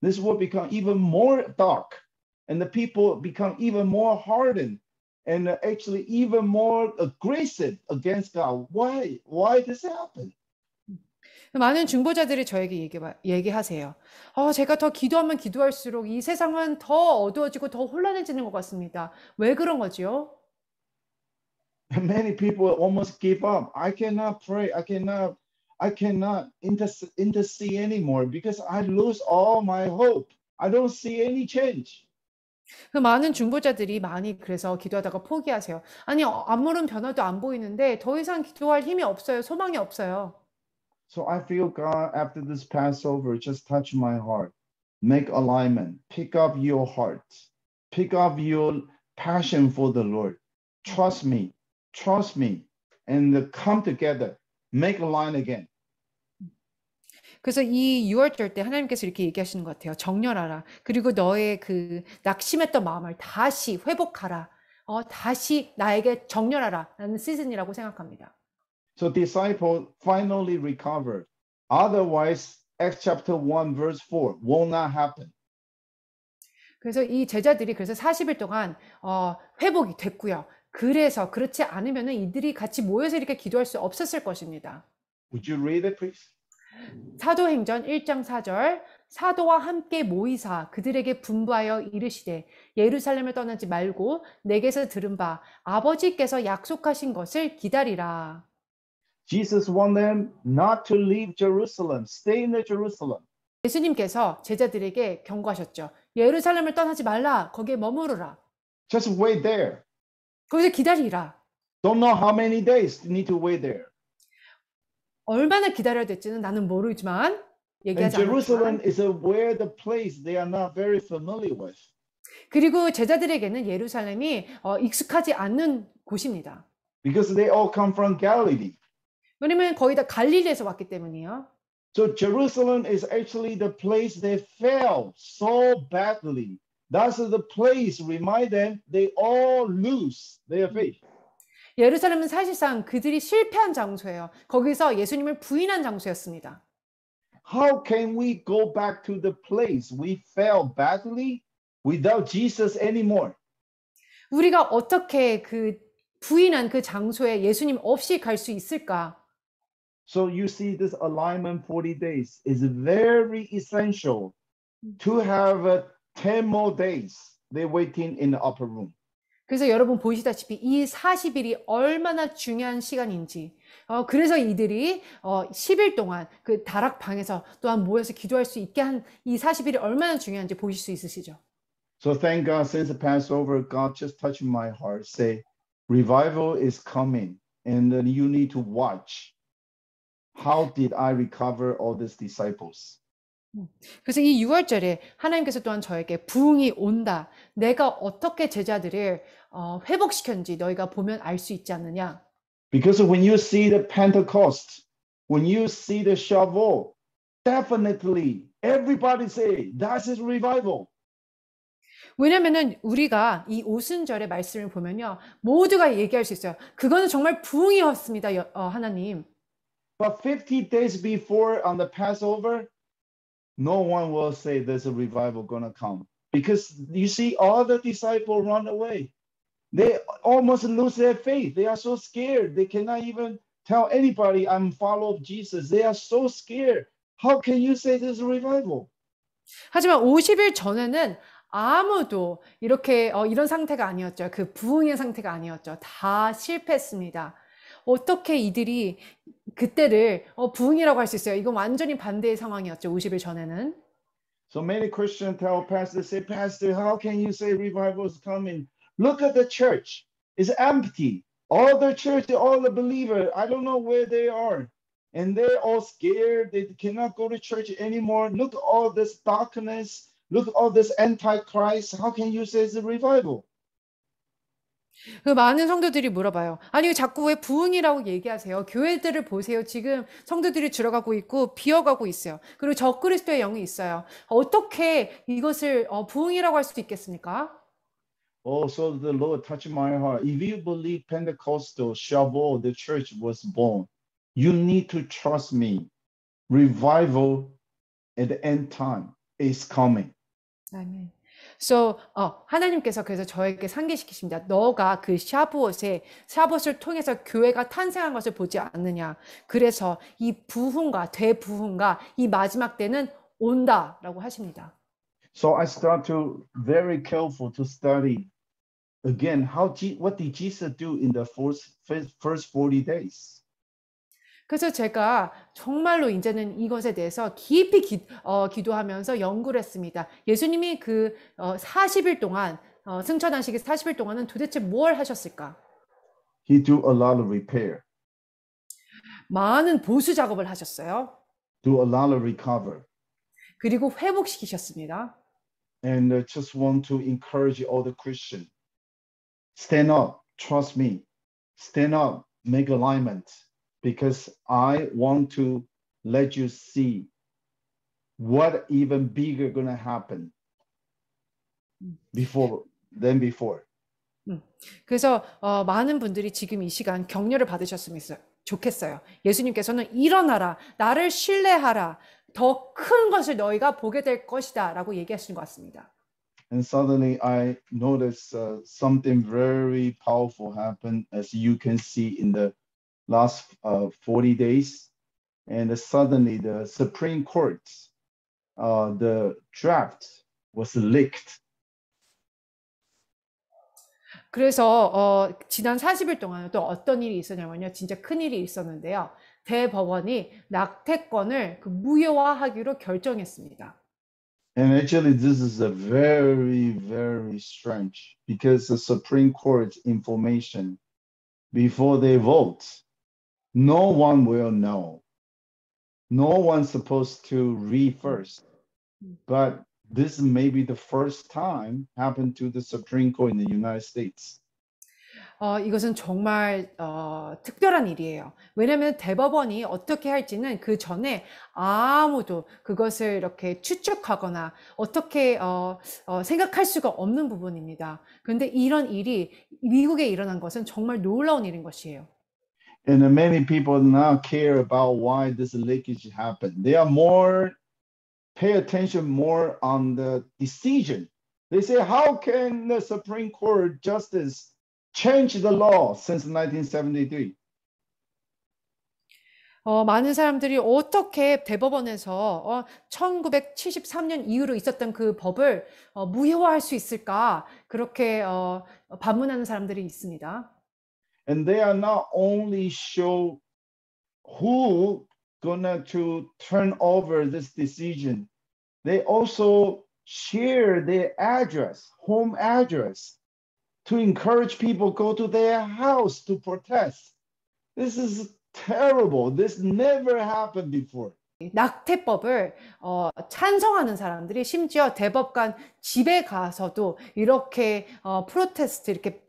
[SPEAKER 1] This will become even more dark, and the people become even more hardened. And actually even more aggressive against God. Why this happen?
[SPEAKER 2] 많은 중보자들이 저에게 얘기하세요. 제가 더 기도하면 기도할수록 이 세상은 더 어두워지고 더 혼란해지는 것 같습니다. 왜 그런 거지요?
[SPEAKER 1] Many people almost give up. I cannot pray. I cannot intercede anymore because I lose all my hope. I don't see any change.
[SPEAKER 2] 그 많은 중보자들이 많이 그래서 기도하다가 포기하세요. 아니, 아무런 변화도 안 보이는데 더 이상 기도할 힘이 없어요. 소망이 없어요.
[SPEAKER 1] So I feel God, after this Passover, just touch my heart. Make alignment. Pick up your heart. Pick up your passion for the Lord. Trust me. Trust me. And come together. Make a line again.
[SPEAKER 2] 그래서 이 6월절 때 하나님께서 이렇게 얘기하시는 것 같아요. 정렬하라. 그리고 너의 그 낙심했던 마음을 다시 회복하라. 다시 나에게 정렬하라. 라는 시즌이라고 생각합니다.
[SPEAKER 1] So disciples finally recovered. Otherwise, Acts chapter 1, verse 4 will not happen.
[SPEAKER 2] 그래서 이 제자들이 그래서 40일 동안 회복이 됐고요. 그래서 그렇지 않으면 이들이 같이 모여서 이렇게 기도할 수 없었을 것입니다.
[SPEAKER 1] Would you read it, please?
[SPEAKER 2] 사도행전 1장 4절 사도와 함께 모이사 그들에게 분부하여 이르시되 예루살렘을 떠나지 말고 내게서 들은 바 아버지께서 약속하신 것을 기다리라.
[SPEAKER 1] Jesus wanted them not to leave Jerusalem, stay in Jerusalem.
[SPEAKER 2] 예수님께서 제자들에게 경고하셨죠. 예루살렘을 떠나지 말라. 거기에 머무르라.
[SPEAKER 1] Just wait there.
[SPEAKER 2] 거기서 기다리라.
[SPEAKER 1] Don't know how many days you need to wait there.
[SPEAKER 2] 얼마나 기다려야 될지는 나는 모르지만
[SPEAKER 1] And
[SPEAKER 2] 얘기하지
[SPEAKER 1] Jerusalem
[SPEAKER 2] 않았지만
[SPEAKER 1] is where the place they are not very familiar with.
[SPEAKER 2] 그리고 제자들에게는 예루살렘이 익숙하지 않는 곳입니다.
[SPEAKER 1] Because they all come from Galilee.
[SPEAKER 2] 왜냐면 거의 다 갈릴리에서 왔기 때문이에요.
[SPEAKER 1] So Jerusalem is actually the place they fell so badly. That's the place, remind them, they all lose their faith.
[SPEAKER 2] 예루살렘은 사실상 그들이 실패한 장소예요. 거기서 예수님을 부인한 장소였습니다.
[SPEAKER 1] How can we go back to the place we fell badly without Jesus anymore?
[SPEAKER 2] 우리가 어떻게 그 부인한 그 장소에 예수님 없이 갈 수 있을까?
[SPEAKER 1] So you see this alignment 40 days is very essential to have 10 more days. They're waiting in the upper room.
[SPEAKER 2] 그래서 여러분 보시다시피 이 40일이 얼마나 중요한 시간인지 그래서 이들이 10일 동안 그 다락방에서 또한 모여서 기도할 수 있게 한 이 40일이 얼마나 중요한지 보실 수 있으시죠?
[SPEAKER 1] So thank God since the Passover, God just touched my heart. Say, revival is coming and then you need to watch. How did I recover all these disciples?
[SPEAKER 2] 그래서 이 6월절에 하나님께서 또한 저에게 부흥이 온다. 내가 어떻게 제자들을 회복시켰는지 너희가 보면 알 수 있지 않느냐.
[SPEAKER 1] Because when you see the Pentecost, when you see the Shavuot, definitely everybody say, that is revival.
[SPEAKER 2] 왜냐면은 우리가 이 오순절의 말씀을 보면요. 모두가 얘기할 수 있어요. 그거는 정말 부흥이었습니다. 하나님.
[SPEAKER 1] But 50 days before on the Passover, no one will say there's a revival going to come. Because you see all the disciples run away. They almost lose their faith. They are so scared. They cannot even tell anybody I'm follower of Jesus. They are so scared. How can you say there's a revival?
[SPEAKER 2] 하지만 50일 전에는 아무도 이렇게 이런 상태가 아니었죠. 그 부흥의 상태가 아니었죠. 다 실패했습니다. 어떻게 이들이 그때를 부흥이라고 할 수 있어요? 이건 완전히 반대의 상황이었죠. 50일 전에는.
[SPEAKER 1] So many Christians tell pastors, say, Pastor, how can you say revival is coming? Look at the church. It's empty. All the church, all the believers, I don't know where they are. And they're all scared. They cannot go to church anymore. Look at all this darkness. Look at all this antichrist. How can you say it's a revival?
[SPEAKER 2] 그 많은 성도들이 물어봐요. 아니 자꾸 왜 부흥이라고 얘기하세요? 교회들을 보세요. 지금 성도들이 들어가고 있고 비어가고 있어요. 그리고 적그리스도의 영이 있어요. 어떻게 이것을 부흥이라고 할 수 있겠습니까?
[SPEAKER 1] Oh, so the Lord touched my heart. If you believe Pentecostal, Shavuot, the church was born, you need to trust me. Revival at the end time is coming.
[SPEAKER 2] 아멘. So, 하나님께서 그래서 저에게 상기시키십니다. 너가 그 샤브옷을 통해서 교회가 탄생한 것을 보지 않느냐. 그래서 이 부흥과 대부흥과 이 마지막 때는 온다라고 하십니다.
[SPEAKER 1] So I start to very careful to study again what did Jesus do in the first 40 days?
[SPEAKER 2] 그래서 제가 정말로 이제는 이것에 대해서 깊이 기도하면서 연구를 했습니다. 예수님이 그 40일 동안 승천하시기 40일 동안은 도대체 뭘 하셨을까?
[SPEAKER 1] He do a lot of repair,
[SPEAKER 2] 많은 보수 작업을 하셨어요.
[SPEAKER 1] do a lot of recover.
[SPEAKER 2] 그리고 회복시키셨습니다.
[SPEAKER 1] And just want to encourage all the Christians. Stand up, trust me. Stand up, make alignment. Because I want to let you see what even bigger gonna happen before.
[SPEAKER 2] 그래서 많은 분들이 지금 이 시간 격려를 받으셨으면 좋겠어요. 예수님께서는 일어나라, 나를 신뢰하라, 더 큰 것을 너희가 보게 될 것이다 라고 얘기하시는 것 같습니다.
[SPEAKER 1] And suddenly I noticed something very powerful happen, as you can see in the last 40 days. And suddenly the Supreme Court, the draft was leaked.
[SPEAKER 2] 그래서 지난 40일 동안 또 어떤 일이 있었냐면요. 진짜 큰 일이 있었는데요. 대법원이 낙태권을 무효화하기로 결정했습니다.
[SPEAKER 1] And actually, this is a very, very strange, because the Supreme Court's information before they vote, no one will know. No one's supposed to read first. But this may be the first time happened to the Supreme Court in the United States.
[SPEAKER 2] 이것은 정말 특별한 일이에요. 왜냐하면 대법원이 어떻게 할지는 그 전에 아무도 그것을 이렇게 추측하거나 어떻게 생각할 수가 없는 부분입니다. 그런데 이런 일이 미국에 일어난 것은 정말 놀라운 일인 것이에요.
[SPEAKER 1] And many people now care about why this leakage happened. They are more pay attention more on the decision. They say, how can the Supreme Court justice change the law since 1973?
[SPEAKER 2] 많은 사람들이 어떻게 대법원에서 1973년 이후로 있었던 그 법을 무효화할 수 있을까? 그렇게 반문하는 사람들이 있습니다.
[SPEAKER 1] And they are not only show who gonna to turn over this decision, they also share their address, home address, to encourage people go to their house to protest. This is terrible. This never happened before.
[SPEAKER 2] 낙태법을 찬성하는 사람들이 심지어 대법관 집에 가서도 이렇게 프로테스트 이렇게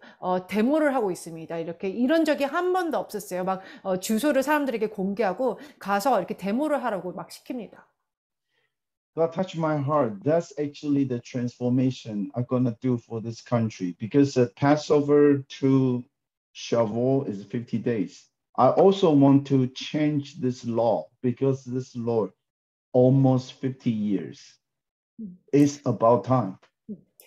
[SPEAKER 2] 데모를 하고 있습니다. 이런 적이 한 번도 없었어요. 막 주소를 사람들에게 공개하고 가서 이렇게 데모를 하라고 막 시킵니다.
[SPEAKER 1] God touched my heart. That's actually the transformation I'm gonna do for this country, because the Passover to Shavuot is 50 days. I also want to change this law, because this law almost 50 years. It's about time.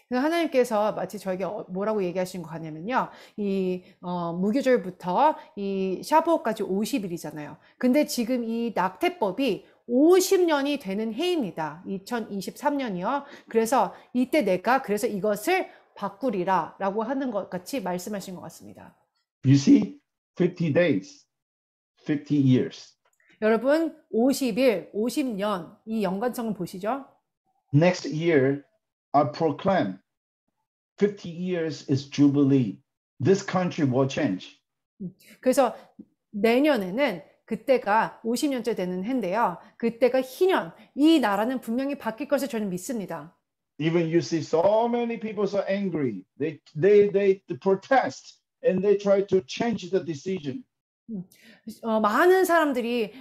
[SPEAKER 2] 그래서 하나님께서 마치 저에게 뭐라고 얘기하신 것 같냐면요. 이 무교절부터 이 샤브옷까지 50일이잖아요. 근데 지금 이 낙태법이 50년이 되는 해입니다. 2023년이요. 그래서 이때 내가 그래서 이것을 바꾸리라 라고 하는 것 같이 말씀하신 것 같습니다.
[SPEAKER 1] You see, 50 days, 50 years.
[SPEAKER 2] 여러분 50일, 50년 이 연관성을 보시죠.
[SPEAKER 1] Next year, I proclaim 50 years is Jubilee. This country will change.
[SPEAKER 2] 그래서 내년에는 그때가 50년째 되는 해인데요. 그때가 희년, 이 나라는 분명히 바뀔 것을 저는 믿습니다.
[SPEAKER 1] Even you see so many people so angry. They protest and they try to change the decision.
[SPEAKER 2] 많은 사람들이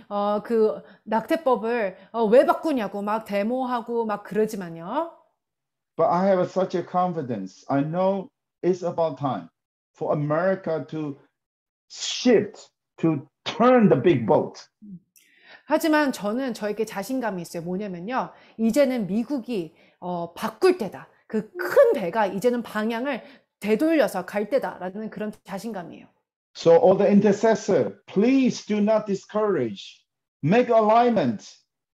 [SPEAKER 2] 그 낙태법을 왜 바꾸냐고 막 데모하고 막 그러지만요.
[SPEAKER 1] But I have such a confidence. I know it's about time for America to shift, to turn the big boat.
[SPEAKER 2] 하지만 저에게 자신감이 있어요. 뭐냐면요. 이제는 미국이 바꿀 때다. 그 큰 배가 이제는 방향을 되돌려서 갈 때다라는 그런 자신감이에요.
[SPEAKER 1] So all the intercessor, please do not discourage. Make alignment.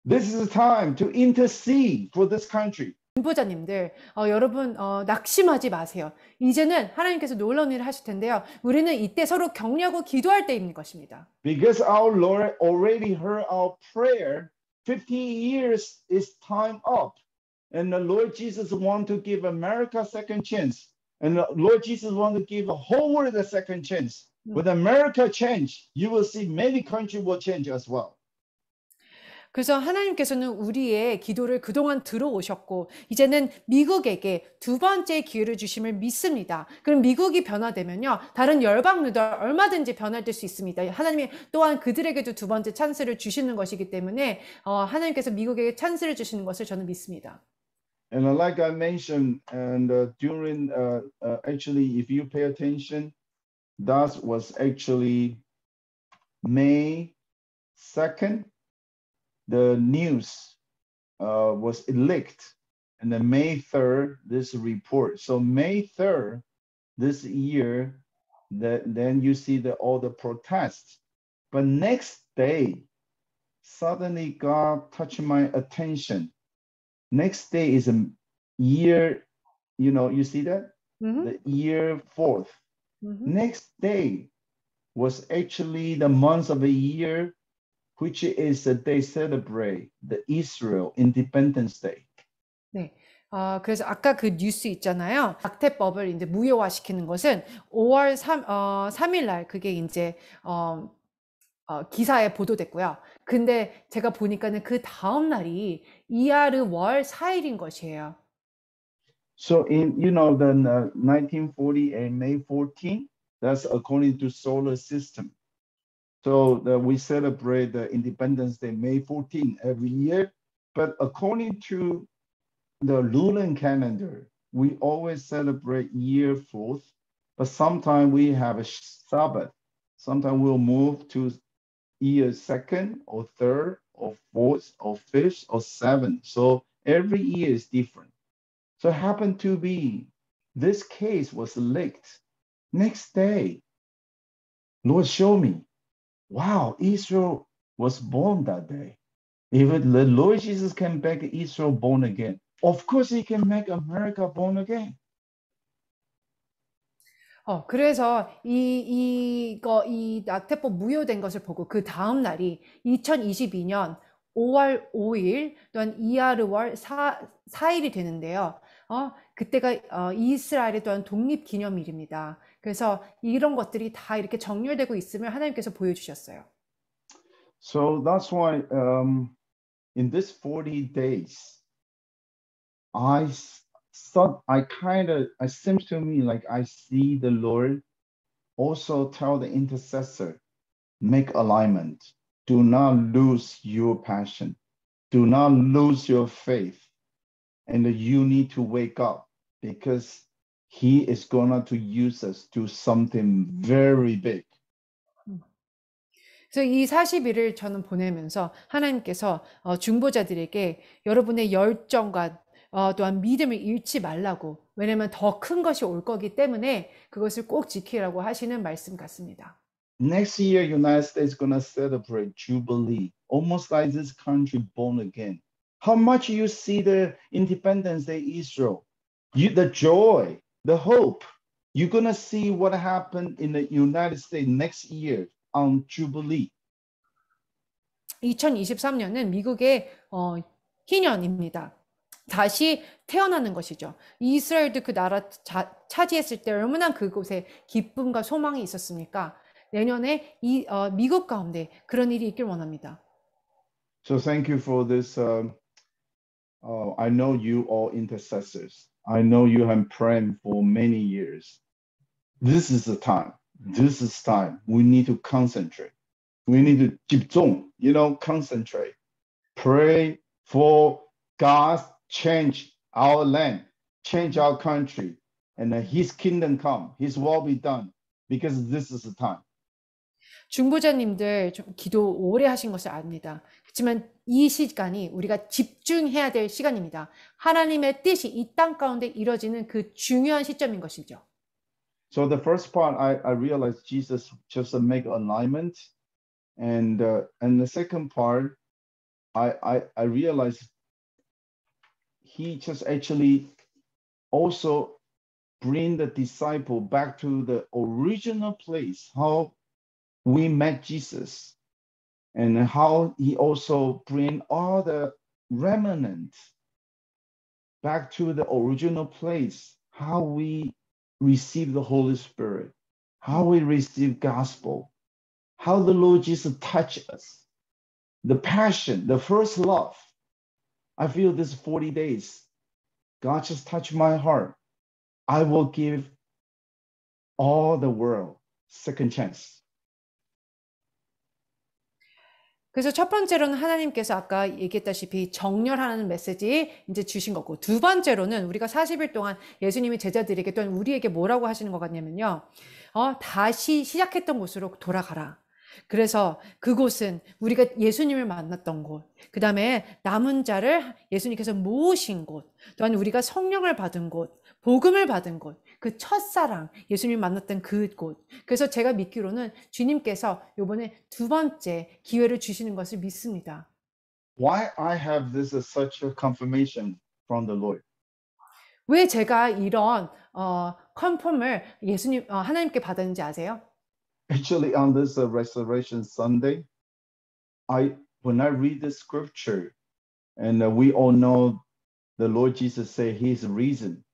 [SPEAKER 1] This is the time to intercede for this country.
[SPEAKER 2] 중보자님들, 여러분 낙심하지 마세요. 이제는 하나님께서 놀라운 일을 하실 텐데요. 우리는 이때 서로 격려하고 기도할 때인 것입니다.
[SPEAKER 1] Because our Lord already heard our prayer, 50 years is time up. And the Lord Jesus want to give America a second chance. And the Lord Jesus want to give the whole world a second chance. When America change, you will see many countries will change as well.
[SPEAKER 2] 그래서 하나님께서는 우리의 기도를 그동안 들어오셨고 이제는 미국에게 두 번째 기회를 주심을 믿습니다. 그럼 미국이 변화되면요. 다른 열방들도 얼마든지 변화될 수 있습니다. 하나님이 또한 그들에게도 두 번째 찬스를 주시는 것이기 때문에 하나님께서 미국에게 찬스를 주시는 것을 저는 믿습니다.
[SPEAKER 1] And like I mentioned, and during actually, if you pay attention, that was actually May 2nd. The news was leaked, and then May 3rd, this report. So May 3rd, this year, then you see all the protests. But next day, suddenly God touched my attention. Next day is a year, you see that? The year 4th. Next day was actually the month of a year, which is they celebrate the Israel Independence Day.
[SPEAKER 2] 네. 그래서 아까 그 뉴스 있잖아요. 낙태법을 이제 무효화시키는 것은 5월 3일 날 그게 이제 기사에 보도됐고요. 근데 제가 보니까는 그 다음 날이 이하르 월 4일인 것이에요.
[SPEAKER 1] So in the 1940 and May 14, that's according to solar system. So we celebrate the Independence Day May 14 every year. But according to the lunar calendar, we always celebrate year 4th. But sometimes we have a Sabbath. Sometimes we'll move to year 2nd or 3rd or 4th or 5th or 7th. So every year is different. So it happened to be this case was leaked. Next day, Lord showed me, wow, Israel was born that day. If the Lord Jesus can make Israel born again, of course he can make America born again.
[SPEAKER 2] 그래서 이 낙태법 무효된 것을 보고 그 다음 날이 2022년 5월 5일 또한 이하르 월 4일이 되는데요. 그때가 이스라엘의 또한 독립기념일입니다. 그래서 이런 것들이 다 이렇게 정렬되고 있음을 하나님께서 보여주셨어요.
[SPEAKER 1] So that's why in this 40 days, it seems to me like I see the Lord also tell the intercessor, make alignment. Do not lose your passion. Do not lose your faith. And you need to wake up because he is going to use us to something very big.
[SPEAKER 2] 그래서 이 40일을 저는 보내면서 하나님께서 중보자들에게 여러분의 열정과 또한 믿음을 잃지 말라고, 왜냐면 더 큰 것이 올 거기 때문에 그것을 꼭 지키라고 하시는 말씀 같습니다.
[SPEAKER 1] Next year, United States is going to celebrate Jubilee, almost like this country born again. How much you see the Independence Day Israel, the joy, the hope. You're going to see what happened in the United States next year on Jubilee.
[SPEAKER 2] 2023년은 미국의 희년입니다. 다시 태어나는 것이죠. 이스라엘도 그 나라 차지했을 때 얼마나 그곳에 기쁨과 소망이 있었습니까? 내년에 미국 가운데 그런 일이 있길 원합니다.
[SPEAKER 1] So thank you for this. I know you all intercessors. I know you have prayed for many years. This is the time. This is time. We need to concentrate. We need to 집중, concentrate. Pray for God change our land, change our country, and His kingdom come, His will be done, because this is the time.
[SPEAKER 2] 중보자님들 좀 기도 오래 하신 것을 압니다. 그렇지만 이 시간이 우리가 집중해야 될 시간입니다. 하나님의 뜻이 이 땅 가운데 이루어지는 그 중요한 시점인 것이죠.
[SPEAKER 1] So the first part, I realized Jesus just make alignment, and the second part, I realized he just actually also bring the disciple back to the original place, how we met Jesus, and how he also bring all the remnants back to the original place, how we receive the Holy Spirit, how we receive gospel, how the Lord Jesus touched us, the passion, the first love. I feel this 40 days, God just touched my heart. I will give all the world second chance.
[SPEAKER 2] 그래서 첫 번째로는 하나님께서 아까 얘기했다시피 정렬하는 메시지 이제 주신 거고, 두 번째로는 우리가 40일 동안 예수님이 제자들에게 또는 우리에게 뭐라고 하시는 것 같냐면요. 다시 시작했던 곳으로 돌아가라. 그래서 그곳은 우리가 예수님을 만났던 곳, 그 다음에 남은 자를 예수님께서 모으신 곳, 또한 우리가 성령을 받은 곳, 복음을 받은 곳, 그 첫사랑, 예수님 만났던 그곳. 그래서 제가 믿기로는 주님께서 이번에 두 번째 기회를 주시는 것을 믿습니다.
[SPEAKER 1] Why I have this as such a confirmation from the Lord?
[SPEAKER 2] 왜 제가 이런 컨펌을 하나님께 받았는지 아세요?
[SPEAKER 1] Actually, on this Resurrection Sunday, when I read the scripture, and we all know the Lord Jesus said He's risen,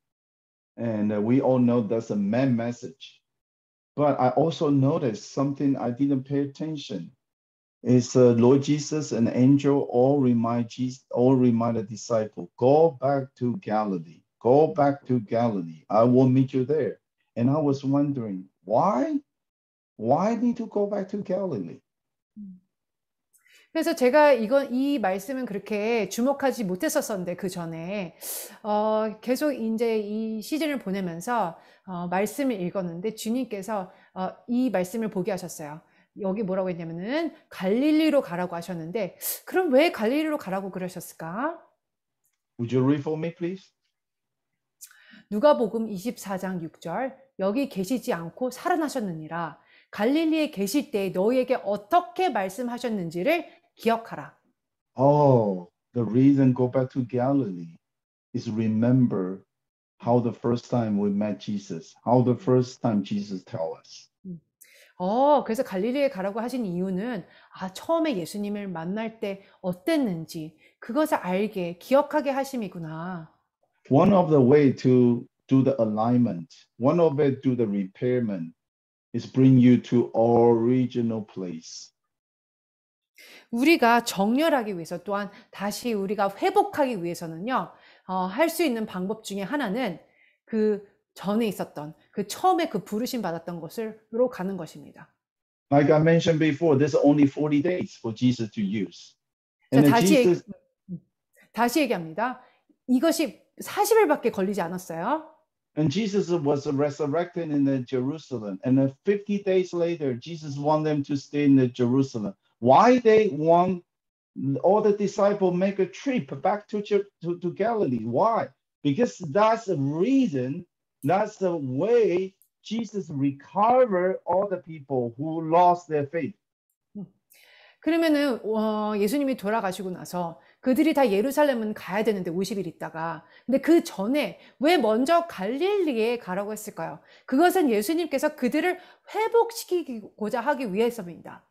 [SPEAKER 1] and we all know that's a man message. But I also noticed something I didn't pay attention. Is Lord Jesus and angel all remind the disciple, go back to Galilee, go back to Galilee. I will meet you there. And I was wondering, why need to go back to Galilee?
[SPEAKER 2] 그래서 제가 이 말씀은 그렇게 주목하지 못했었었는데, 그 전에 계속 이제 이 시즌을 보내면서 말씀을 읽었는데 주님께서 이 말씀을 보게 하셨어요. 여기 뭐라고 했냐면은 갈릴리로 가라고 하셨는데, 그럼 왜 갈릴리로 가라고 그러셨을까?
[SPEAKER 1] Would you read for me, please?
[SPEAKER 2] 누가복음 24장 6절, 여기 계시지 않고 살아나셨느니라. 갈릴리에 계실 때 너희에게 어떻게 말씀하셨는지를 기억하라.
[SPEAKER 1] Oh, the reason go back to Galilee is remember how the first time we met Jesus, how the first time Jesus tell us.
[SPEAKER 2] 그래서 갈릴리에 가라고 하신 이유는 처음에 예수님을 만날 때 어땠는지 그것을 알게, 기억하게 하심이구나.
[SPEAKER 1] One of the way to do the alignment, one of it do the repairment is bring you to original place.
[SPEAKER 2] 우리가 정렬하기 위해서, 또한 다시 우리가 회복하기 위해서는요, 할 수 있는 방법 중에 하나는 그 전에 있었던, 그 처음에 그 부르심 받았던 곳으로 가는 것입니다.
[SPEAKER 1] Like I mentioned before, there's only 40 days for Jesus to use.
[SPEAKER 2] 자, 다시 얘기합니다. 이것이 40일밖에 걸리지 않았어요.
[SPEAKER 1] And Jesus was resurrected in Jerusalem. And 50 days later, Jesus wanted them to stay in Jerusalem. Why they want all the disciples make a trip back to Galilee? Why? Because that's the reason, that's the way Jesus recovered all the people who lost their faith.
[SPEAKER 2] 그러면은 예수님이 돌아가시고 나서 그들이 다 예루살렘은 가야 되는데 50일 있다가, 근데 그 전에 왜 먼저 갈릴리에 가라고 했을까요? 그것은 예수님께서 그들을 회복시키고자 하기 위해서입니다.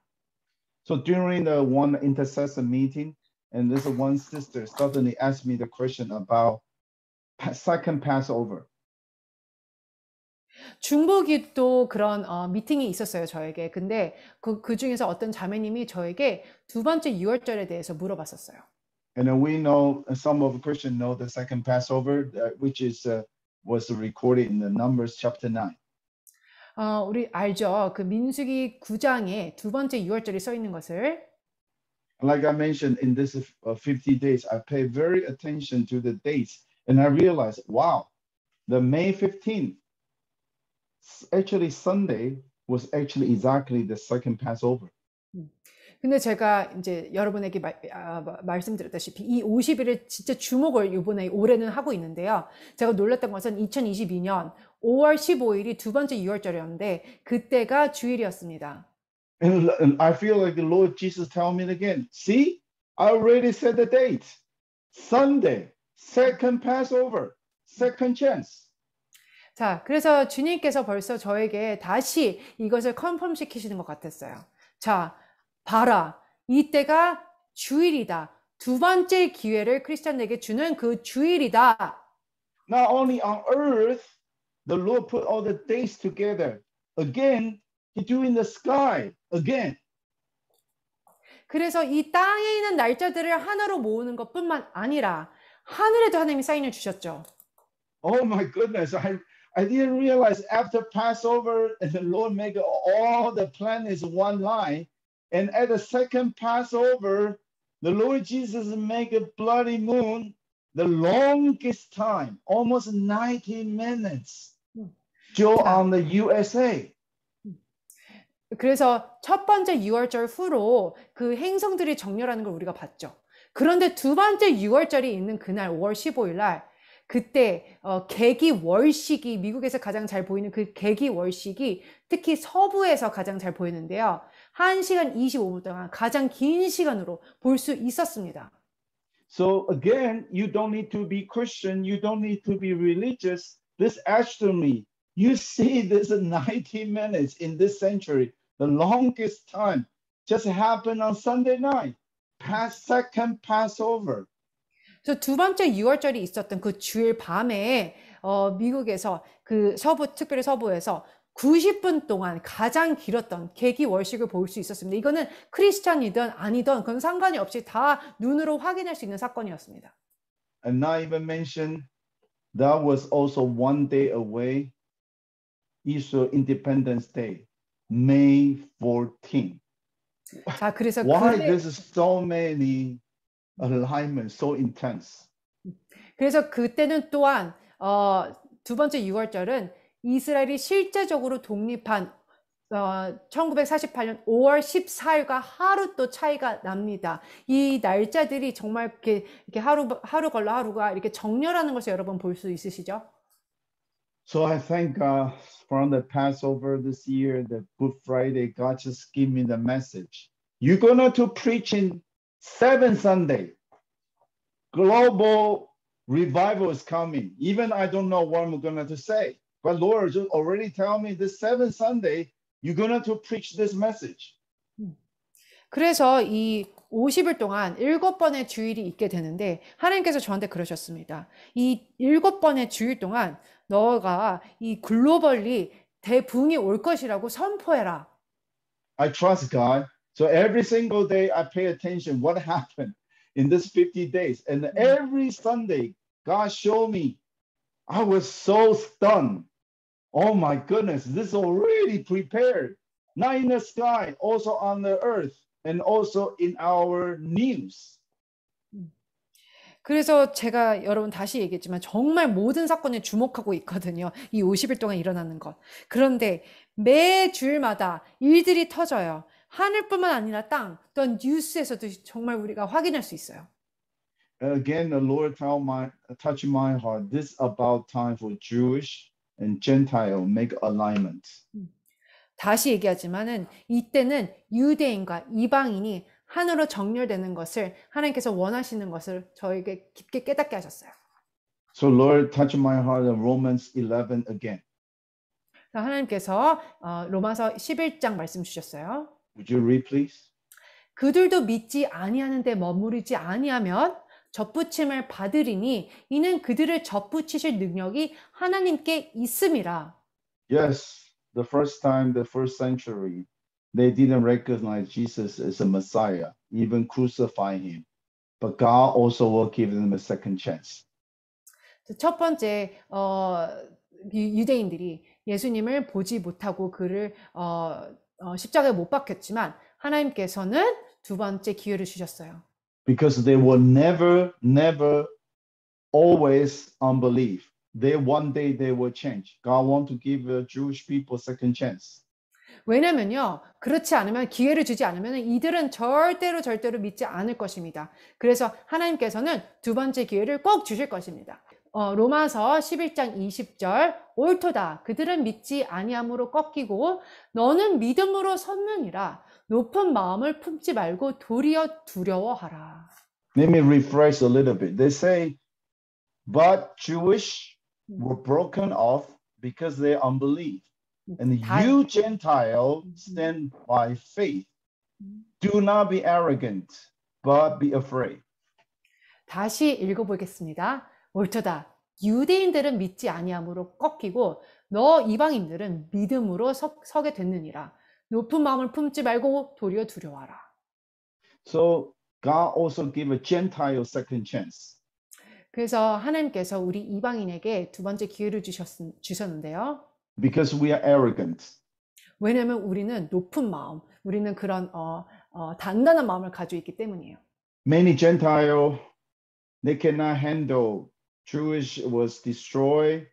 [SPEAKER 1] So during the one intercessor meeting, and this one sister suddenly asked me the question about second Passover.
[SPEAKER 2] 중보기도 그런 미팅이 있었어요, 저에게. 근데 그 중에서 어떤 자매님이 저에게 두 번째 유월절에 대해서 물어봤었어요.
[SPEAKER 1] And we know, some of the Christians know the second Passover, which was recorded in the Numbers chapter 9.
[SPEAKER 2] 우리 알죠? 그 민수기 9장에 두 번째 유월절이 써 있는 것을.
[SPEAKER 1] Like I mentioned, in this 50 days, I pay very attention to the dates, and I realized, wow, the May 15th, actually Sunday, was actually exactly the second Passover.
[SPEAKER 2] 근데 제가 이제 여러분에게 말씀드렸다시피 이 50일을 진짜 주목을 올해는 하고 있는데요. 제가 놀랐던 것은 2022년 5월 15일이 두 번째 유월절이었는데 그때가 주일이었습니다.
[SPEAKER 1] And I feel like the Lord Jesus telling me again, see, I already said the date, Sunday. second Passover, second chance.
[SPEAKER 2] 자, 그래서 주님께서 벌써 저에게 다시 이것을 컨펌 시키시는 것 같았어요. 자, 봐라. 이때가 주일이다. 두 번째 기회를 크리스찬에게 주는 그 주일이다.
[SPEAKER 1] Not only on earth, the Lord put all the days together. Again, He do in the sky again.
[SPEAKER 2] 그래서 이 땅에 있는 날짜들을 하나로 모으는 것뿐만 아니라 하늘에도 하나님이 사인을 주셨죠.
[SPEAKER 1] Oh my goodness, I didn't realize after Passover, and the Lord make all the planets one line, and at the second Passover, the Lord Jesus make a bloody moon, the longest time, almost 90 minutes, show on the USA.
[SPEAKER 2] 그래서 첫 번째 6월절 후로 그 행성들이 정렬하는 걸 우리가 봤죠. 그런데 두 번째 6월절이 있는 그날 5월 15일 날 그때 개기 월식이 미국에서 가장 잘 보이는 그 개기 월식이 특히 서부에서 가장 잘 보이는데요. 1시간 25분 동안 가장 긴 시간으로 볼 수 있었습니다.
[SPEAKER 1] So again, you don't need to be Christian, you don't need to be religious. This astronomy, you see this 90 minutes in this century, the longest time, just happened on Sunday night, past second Passover.
[SPEAKER 2] 그래서 두 번째 6월절이 있었던 그 주일 밤에 미국에서 그 특별히 서부에서 90분 동안 가장 길었던 개기 월식을 볼 수 있었습니다. 이거는 크리스찬이든 아니든 그건 상관이 없이 다 눈으로 확인할 수 있는 사건이었습니다.
[SPEAKER 1] And not even mention that was also one day away, Israel Independence Day, May 14th.
[SPEAKER 2] 자, 그래서
[SPEAKER 1] Why there's so many alignments, so intense?
[SPEAKER 2] 그래서 그때는 또한 두 번째 6월절은 이스라엘이 실제적으로 독립한 1948년 5월 14일과 하루 또 차이가 납니다. 이 날짜들이 정말 이렇게 하루 걸러 하루가 이렇게 정렬하는 것을 여러분 볼 수 있으시죠?
[SPEAKER 1] So I thank God from the Passover this year, the Good Friday, God just gave me the message. You're going to preach in 7 Sunday. Global revival is coming. Even I don't know what I'm going to say. But Lord just already tell me this 7th Sunday, you're going to preach this message.
[SPEAKER 2] 그래서 이 50일 동안 7번의 주일이 있게 되는데 하나님께서 저한테 그러셨습니다. 이 7번의 주일 동안 너가 이 글로벌리 대붕이 올 것이라고 선포해라.
[SPEAKER 1] I trust God. So every single day I pay attention what happened in this 50 days. And every Sunday, God showed me. I was so stunned. Oh my goodness, this is already prepared. Not in the sky, also on the earth, and also in our news.
[SPEAKER 2] 그래서 제가 여러분 다시 얘기했지만 정말 모든 사건에 주목하고 있거든요. 이 50일 동안 일어나는 것. 그런데 매 주일마다 일들이 터져요. 하늘뿐만 아니라 땅, 또한 뉴스에서도 정말 우리가 확인할 수 있어요.
[SPEAKER 1] Again, the Lord touched my heart. This about time for Jewish and Gentile make alignment.
[SPEAKER 2] 다시 얘기하지만은 이때는 유대인과 이방인이 하나로 정렬되는 것을 하나님께서 원하시는 것을 저에게 깊게 깨닫게 하셨어요.
[SPEAKER 1] So Lord, touch my heart in Romans 11 again.
[SPEAKER 2] 하나님께서 로마서 11장 말씀 주셨어요.
[SPEAKER 1] Would you read, please?
[SPEAKER 2] 그들도 믿지 아니하는데 머무르지 아니하면 접붙임을 받으리니 이는 그들을 접붙이실 능력이 하나님께 있음이라.
[SPEAKER 1] Yes, the first time, the first century, they didn't recognize Jesus as a Messiah, even crucify him. But God also will give them a second chance.
[SPEAKER 2] 첫 번째 유대인들이 예수님을 보지 못하고 그를 십자가에 못 박혔지만 하나님께서는 두 번째 기회를 주셨어요.
[SPEAKER 1] Because they will never always unbelief. One day they will change. God want to give the Jewish people second chance.
[SPEAKER 2] 왜냐면요, 그렇지 않으면 기회를 주지 않으면 이들은 절대로 믿지 않을 것입니다. 그래서 하나님께서는 두 번째 기회를 꼭 주실 것입니다. 로마서 11장 20절 옳도다. 그들은 믿지 아니함으로 꺾이고 너는 믿음으로 섰느니라. 높은 마음을 품지 말고 도리어 두려워하라.
[SPEAKER 1] Let me rephrase a little bit. They say But Jewish were broken off because of their unbelief. And you Gentile stand by faith. Do not be arrogant, but be afraid.
[SPEAKER 2] 다시 읽어보겠습니다. 옳도다. 유대인들은 믿지 아니함으로 꺾이고 너 이방인들은 믿음으로 서게 됐느니라. 높은 마음을 품지 말고 도리어 두려워하라.
[SPEAKER 1] So God also gave a Gentile second chance.
[SPEAKER 2] 그래서 하나님께서 우리 이방인에게 두 번째 기회를 주셨는데요.
[SPEAKER 1] Because we are arrogant.
[SPEAKER 2] 왜냐하면 우리는 높은 마음, 우리는 그런 단단한 마음을 가지고 있기 때문이에요.
[SPEAKER 1] Many Gentile, they cannot handle Jewish was destroyed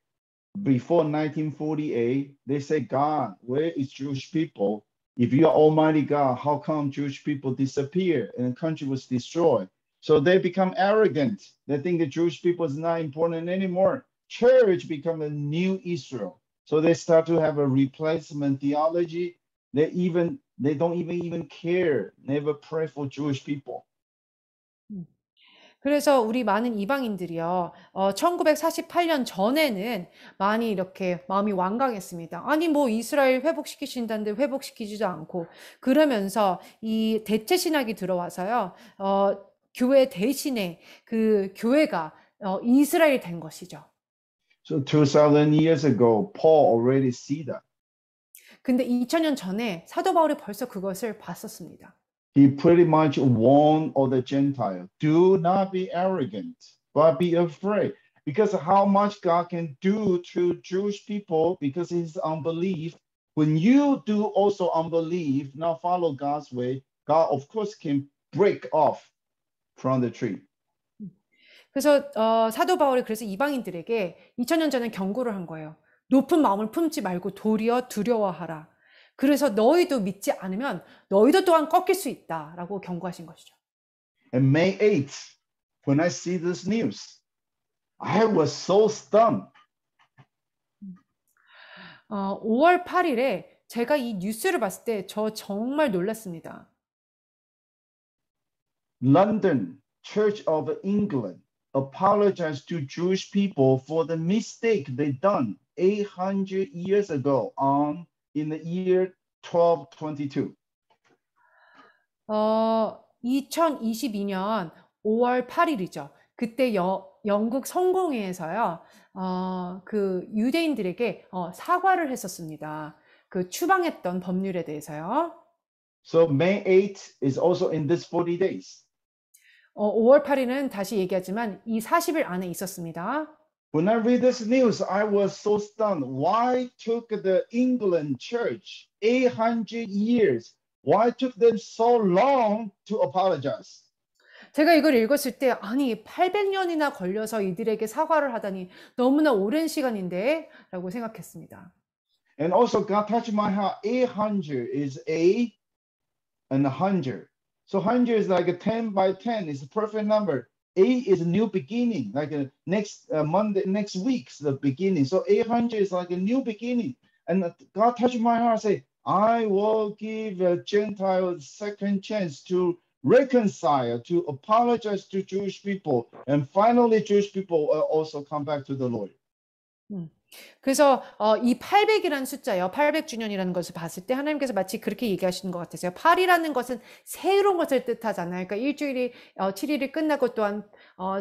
[SPEAKER 1] before 1948. They say, God, where is Jewish people? If you are Almighty God, how come Jewish people disappear and the country was destroyed? So they become arrogant. They think the Jewish people is not important anymore. Church become a new Israel. So they start to have a replacement theology. They don't even care, never pray for Jewish people.
[SPEAKER 2] 그래서 우리 많은 이방인들이요, 1948년 전에는 많이 이렇게 마음이 완강했습니다. 아니, 뭐 이스라엘 회복시키신다는데 회복시키지도 않고, 그러면서 이 대체 신학이 들어와서요, 교회 대신에 그 교회가 이스라엘이 된 것이죠.
[SPEAKER 1] So 2000 years ago, Paul already see that.
[SPEAKER 2] 근데 2000년 전에 사도 바울이 벌써 그것을 봤었습니다.
[SPEAKER 1] He pretty much warned all the Gentiles, do not be arrogant, but be afraid. Because how much God can do to Jewish people because of his unbelief. When you do also unbelief, not follow God's way, God of course can break off from the tree.
[SPEAKER 2] 그래서 사도 바울이 그래서 이방인들에게 2000년 전에 경고를 한 거예요. 높은 마음을 품지 말고 도리어 두려워하라. 그래서 너희도 믿지 않으면 너희도 또한 꺾일 수 있다라고 경고하신 것이죠.
[SPEAKER 1] And May 8th, when I see this news, I was so stunned.
[SPEAKER 2] 5월 8일에 제가 이 뉴스를 봤을 때 저 정말 놀랐습니다.
[SPEAKER 1] London Church of England apologized to Jewish people for the mistake they done 800 years ago in the year 1222.
[SPEAKER 2] 2022년 5월 8일이죠. 그때 영국 성공회에서요, 그 유대인들에게 사과를 했었습니다. 그 추방했던 법률에 대해서요.
[SPEAKER 1] So May 8th is also in this 40 days.
[SPEAKER 2] 5월 8일은 다시 얘기하지만 이 40일 안에 있었습니다.
[SPEAKER 1] When I read this news, I was so stunned. Why took the England church 800 years? Why took them so long to apologize?
[SPEAKER 2] 제가 이걸 읽었을 때 아니 800년이나 걸려서 이들에게 사과를 하다니 너무나 오랜 시간인데 라고 생각했습니다.
[SPEAKER 1] And also God touched my heart. 800 is A and 100. So 100 is like a 10 by 10. It's a perfect number. 8 is a new beginning, like a next Monday, next week's the beginning. So 800 is like a new beginning. And God touched my heart, say, I will give a Gentile second chance to reconcile, to apologize to Jewish people. And finally, Jewish people will also come back to the Lord.
[SPEAKER 2] 그래서 이 800이라는 숫자요. 800주년이라는 것을 봤을 때 하나님께서 마치 그렇게 얘기하시는 것 같으세요. 8이라는 것은 새로운 것을 뜻하잖아요. 그러니까 일주일이 7일이 끝나고 또한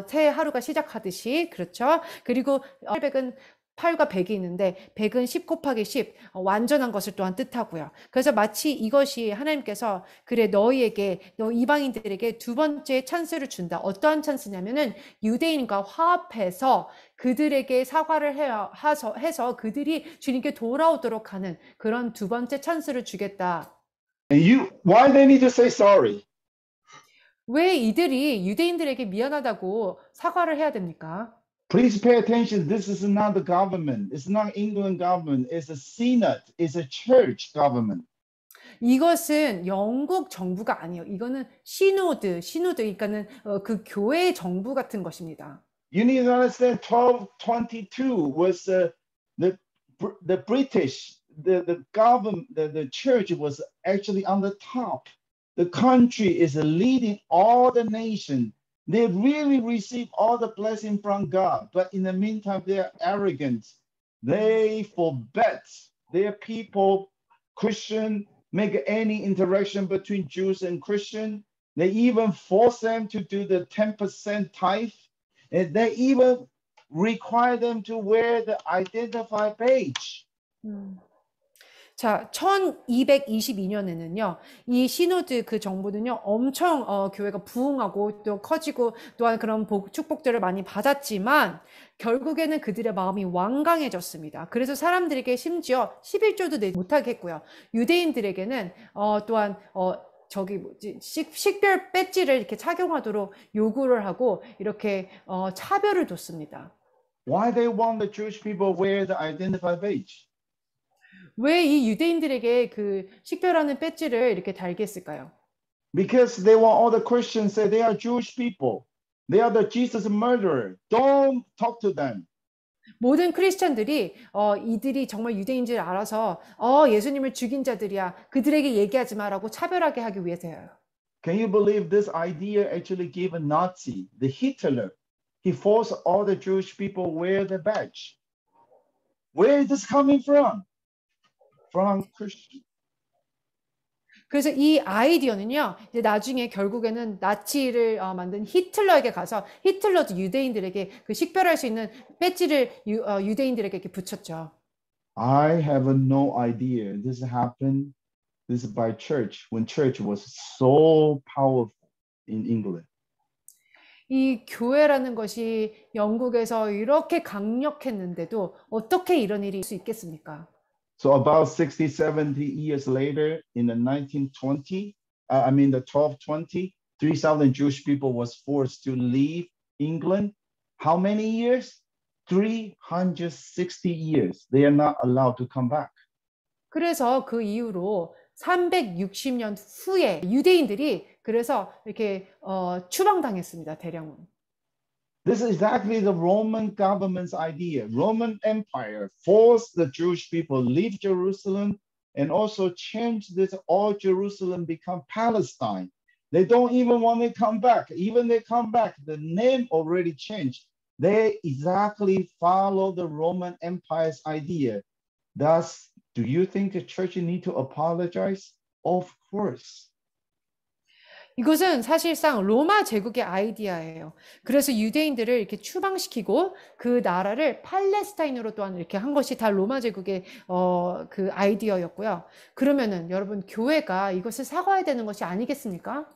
[SPEAKER 2] 새 하루가 시작하듯이 그렇죠. 그리고 800은 8과 100이 있는데 100은 10 곱하기 10 완전한 것을 또한 뜻하고요. 그래서 마치 이것이 하나님께서 그래 너희에게 너 이방인들에게 두 번째 찬스를 준다. 어떠한 찬스냐면은 유대인과 화합해서 그들에게 사과를 해서 그들이 주님께 돌아오도록 하는 그런 두 번째 찬스를 주겠다.
[SPEAKER 1] And why they need to say sorry?
[SPEAKER 2] 왜 이들이 유대인들에게 미안하다고 사과를 해야 됩니까?
[SPEAKER 1] Please pay attention. This is not the government. It's not England government. It's a Senate. It's a church government.
[SPEAKER 2] 이것은 영국 정부가 아니에요. 이거는 시노드, 그러니까는 그 교회의 정부 같은 것입니다.
[SPEAKER 1] You need to understand 1222 was the British, the government, the church was actually on the top. The country is leading all the nation They really receive all the blessing from God, but in the meantime, they are arrogant. They forbid their people, Christian, make any interaction between Jews and Christian. They even force them to do the 10% tithe, and they even require them to wear the identify badge.
[SPEAKER 2] 자, 1222년에는요, 이 시노드 그 정부는요, 엄청 교회가 부흥하고 또 커지고 또한 그런 축복들을 많이 받았지만 결국에는 그들의 마음이 완강해졌습니다. 그래서 사람들에게 심지어 11조도 내지 못하게 했고요. 유대인들에게는 또한 저기 뭐지 식별 배지를 이렇게 착용하도록 요구를 하고 이렇게 차별을 뒀습니다.
[SPEAKER 1] Why they want the Jewish people wear the identify badge?
[SPEAKER 2] 왜 이 유대인들에게 그 식별하는 배지를 이렇게 달게 했을까요?
[SPEAKER 1] Because they want all the Christians say they are Jewish people. They are the Jesus murderer. Don't talk to them.
[SPEAKER 2] 모든 크리스천들이 이들이 정말 유대인 줄 알아서 예수님을 죽인 자들이야. 그들에게 얘기하지 마라고 차별하게 하기 위해서요.
[SPEAKER 1] Can you believe this idea actually gave a Nazi, the Hitler? He forced all the Jewish people wear the badge. Where is this coming from? From Christian.
[SPEAKER 2] 그래서 이 아이디어는요, 이제 나중에 결국에는 나치를 만든 히틀러에게 가서 히틀러도 유대인들에게 그 식별할 수 있는 배지를 유대인들에게 이렇게 붙였죠.
[SPEAKER 1] I have no idea. This happened. This is by church when church was so powerful in England.
[SPEAKER 2] 이 교회라는 것이 영국에서 이렇게 강력했는데도 어떻게 이런 일이 있을 수 있겠습니까?
[SPEAKER 1] So about 60, 70 years later, in the 1220, 3,000 Jewish people was forced to leave England. How many years? 360 years. They are not allowed to come back.
[SPEAKER 2] 그래서 그 이후로 360년 후에 유대인들이 그래서 이렇게 추방당했습니다. 대량으로.
[SPEAKER 1] This is exactly the Roman government's idea. Roman Empire forced the Jewish people leave Jerusalem and also changed this all Jerusalem become Palestine. They don't even want to come back. Even they come back, the name already changed. They exactly follow the Roman Empire's idea. Thus, do you think the church need to apologize? Of course.
[SPEAKER 2] 이것은 사실상 로마 제국의 아이디어예요. 그래서 유대인들을 이렇게 추방시키고 그 나라를 팔레스타인으로 또한 이렇게 한 것이 다 로마 제국의 그 아이디어였고요. 그러면은 여러분 교회가 이것을 사과해야 되는 것이 아니겠습니까?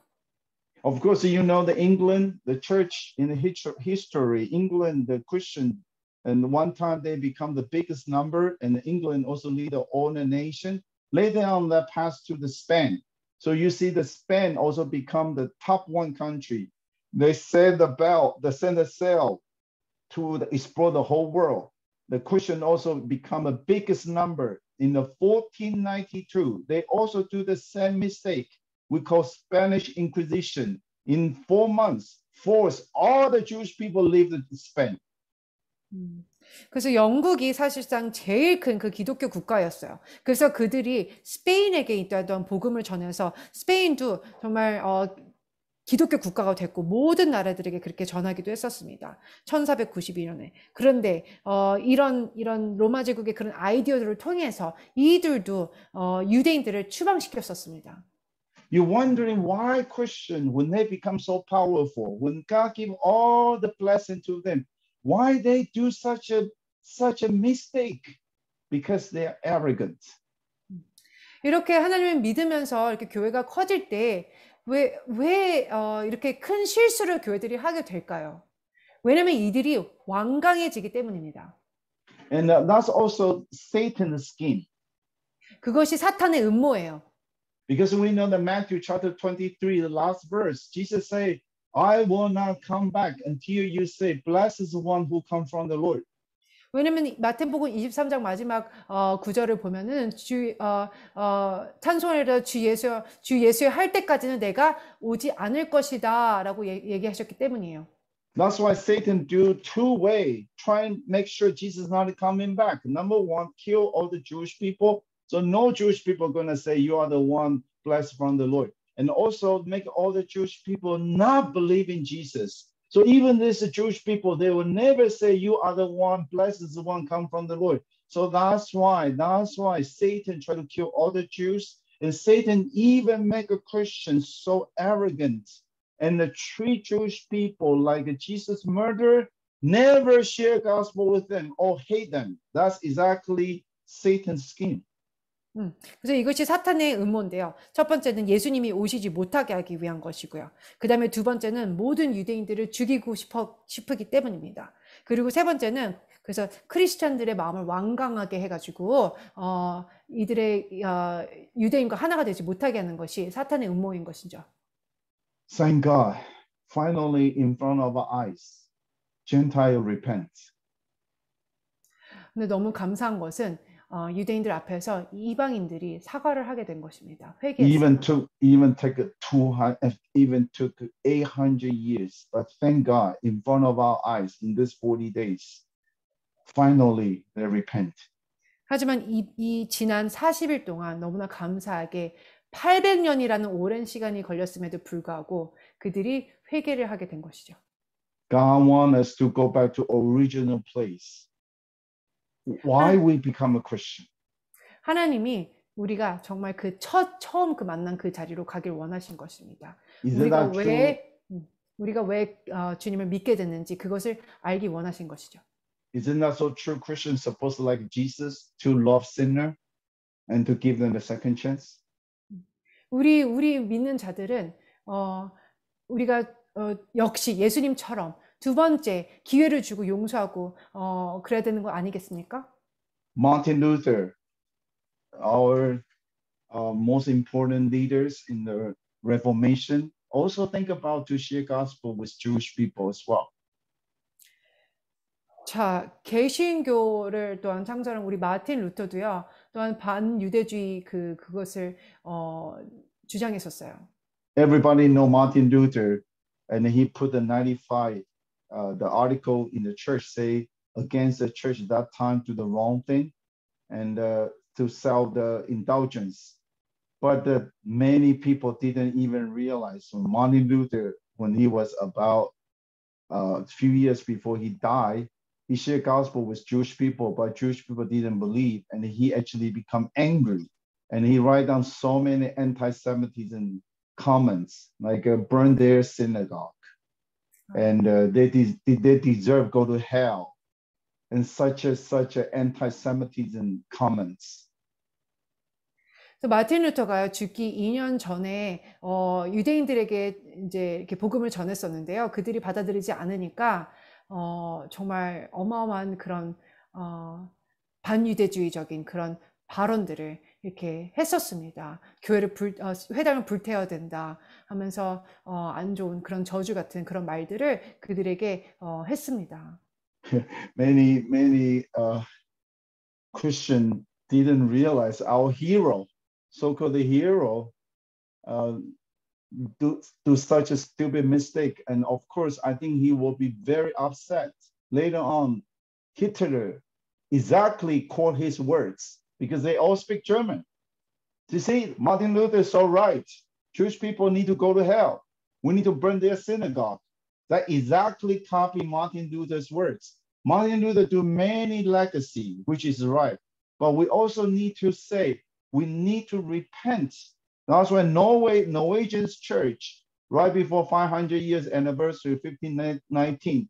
[SPEAKER 1] Of course, you know the England, the church in the history, England, the Christian, and one time they become the biggest number, and England also lead the honor nation. Later on, that passed to the Spain. So you see the Spain also become the top one country. They send the sail to explore the whole world. The Christian also become a biggest number. In the 1492, they also do the same mistake. We call Spanish Inquisition. In 4 months, force all the Jewish people leave Spain.
[SPEAKER 2] 그래서 영국이 사실상 제일 큰 그 기독교 국가였어요. 그래서 그들이 스페인에게 있던 복음을 전해서 스페인도 정말 기독교 국가가 됐고 모든 나라들에게 그렇게 전하기도 했었습니다. 1492년에. 그런데 이런 로마 제국의 그런 아이디어들을 통해서 이들도 유대인들을 추방시켰었습니다.
[SPEAKER 1] You're wondering why Christian, when they become so powerful, when God give all the blessing to them, why they do such a mistake? Because they are arrogant.
[SPEAKER 2] 이렇게 하나님을 믿으면서 이렇게 교회가 커질 때 왜 이렇게 큰 실수를 교회들이 하게 될까요? 왜냐면 이들이 완강해지기 때문입니다.
[SPEAKER 1] And that's also Satan's scheme.
[SPEAKER 2] 그것이 사탄의 음모예요.
[SPEAKER 1] Because we know that Matthew chapter 23, the last verse, Jesus said, I will not come back until you say, blessed is the one who comes from the Lord.
[SPEAKER 2] 왜냐면 마태복음 23장 마지막 구절을 보면은 찬송하리라 주 예수여 할 때까지는 내가 오지 않을 것이다라고 얘기하셨기 때문이에요.
[SPEAKER 1] That's why Satan do two way, try and make sure Jesus is not coming back. Number one, kill all the Jewish people. So no Jewish people are going to say you are the one blessed from the Lord. and also make all the Jewish people not believe in Jesus. So even these Jewish people, they will never say, you are the one, blessed is the one come from the Lord. So that's why Satan tried to kill all the Jews, and Satan even make a Christian so arrogant and treat Jewish people like a Jesus murderer, never share gospel with them or hate them. That's exactly Satan's scheme.
[SPEAKER 2] 그래서 이것이 사탄의 음모인데요. 첫 번째는 예수님이 오시지 못하게 하기 위한 것이고요. 그 다음에 두 번째는 모든 유대인들을 죽이고 싶기 때문입니다. 그리고 세 번째는 그래서 크리스찬들의 마음을 완강하게 해가지고 이들의 유대인과 하나가 되지 못하게 하는 것이 사탄의 음모인 것이죠.
[SPEAKER 1] Thank God, finally in front of our eyes, Gentile repent.
[SPEAKER 2] 근데 너무 감사한 것은 유대인들 앞에서 이방인들이 사과를 하게 된 것입니다. 회개했어요.
[SPEAKER 1] Even took 800 years, but thank God, in front of our eyes, in this 40 days, finally they repent.
[SPEAKER 2] 하지만 이 지난 40일 동안 너무나 감사하게 800년이라는 오랜 시간이 걸렸음에도 불구하고 그들이 회개를 하게 된 것이죠.
[SPEAKER 1] God wants us to go back to original place. Why we become a Christian?
[SPEAKER 2] 하나님이 우리가 정말 처음 만난 그 자리로 가길 원하신 것입니다. 우리가 왜 주님을 믿게 됐는지 그것을 알기 원하신 것이죠.
[SPEAKER 1] Isn't that so true? Christians supposed to like Jesus, to love sinner and to give them a second chance?
[SPEAKER 2] 우리 믿는 자들은 우리가 역시 예수님처럼 두 번째 기회를 주고 용서하고 그래야 되는 거 아니겠습니까?
[SPEAKER 1] Martin Luther, our most important leaders in the Reformation, also think about to share gospel with Jewish people as well.
[SPEAKER 2] 자, 개신교를 또한 창설한 우리 마틴 루터도요. 또한 반유대주의 그것을 주장했었어요.
[SPEAKER 1] Everybody know Martin Luther, and he put the 95 the article in the church say against the church at that time to the wrong thing and to sell the indulgence. But many people didn't even realize when Martin Luther, when he was about a few years before he died, he shared gospel with Jewish people, but Jewish people didn't believe, and he actually become angry, and he write down so many anti-Semitism comments, like burn their synagogue, and they deserve go to hell, and such anti-Semitism comments.
[SPEAKER 2] 마틴 루터가 죽기 2년 전에 유대인들에게 이제 이렇게 복음을 전했었는데요. 그들이 받아들이지 않으니까 정말 어마어마한 그런 반유대주의적인 그런 발언들을 이렇게 했었습니다. 회당을 불태워야 된다 하면서 안 좋은 그런 저주 같은 그런 말들을 그들에게 했습니다.
[SPEAKER 1] Many Christian didn't realize our hero, so-called hero, do such a stupid mistake, and of course I think he will be very upset later on. Hitler exactly quote his words because they all speak German. You see, Martin Luther is so right. Jewish people need to go to hell. We need to burn their synagogue. That exactly copy Martin Luther's words. Martin Luther do many legacy, which is right, but we also need to say we need to repent. That's why Norwegian church, right before 500 years anniversary, 1519.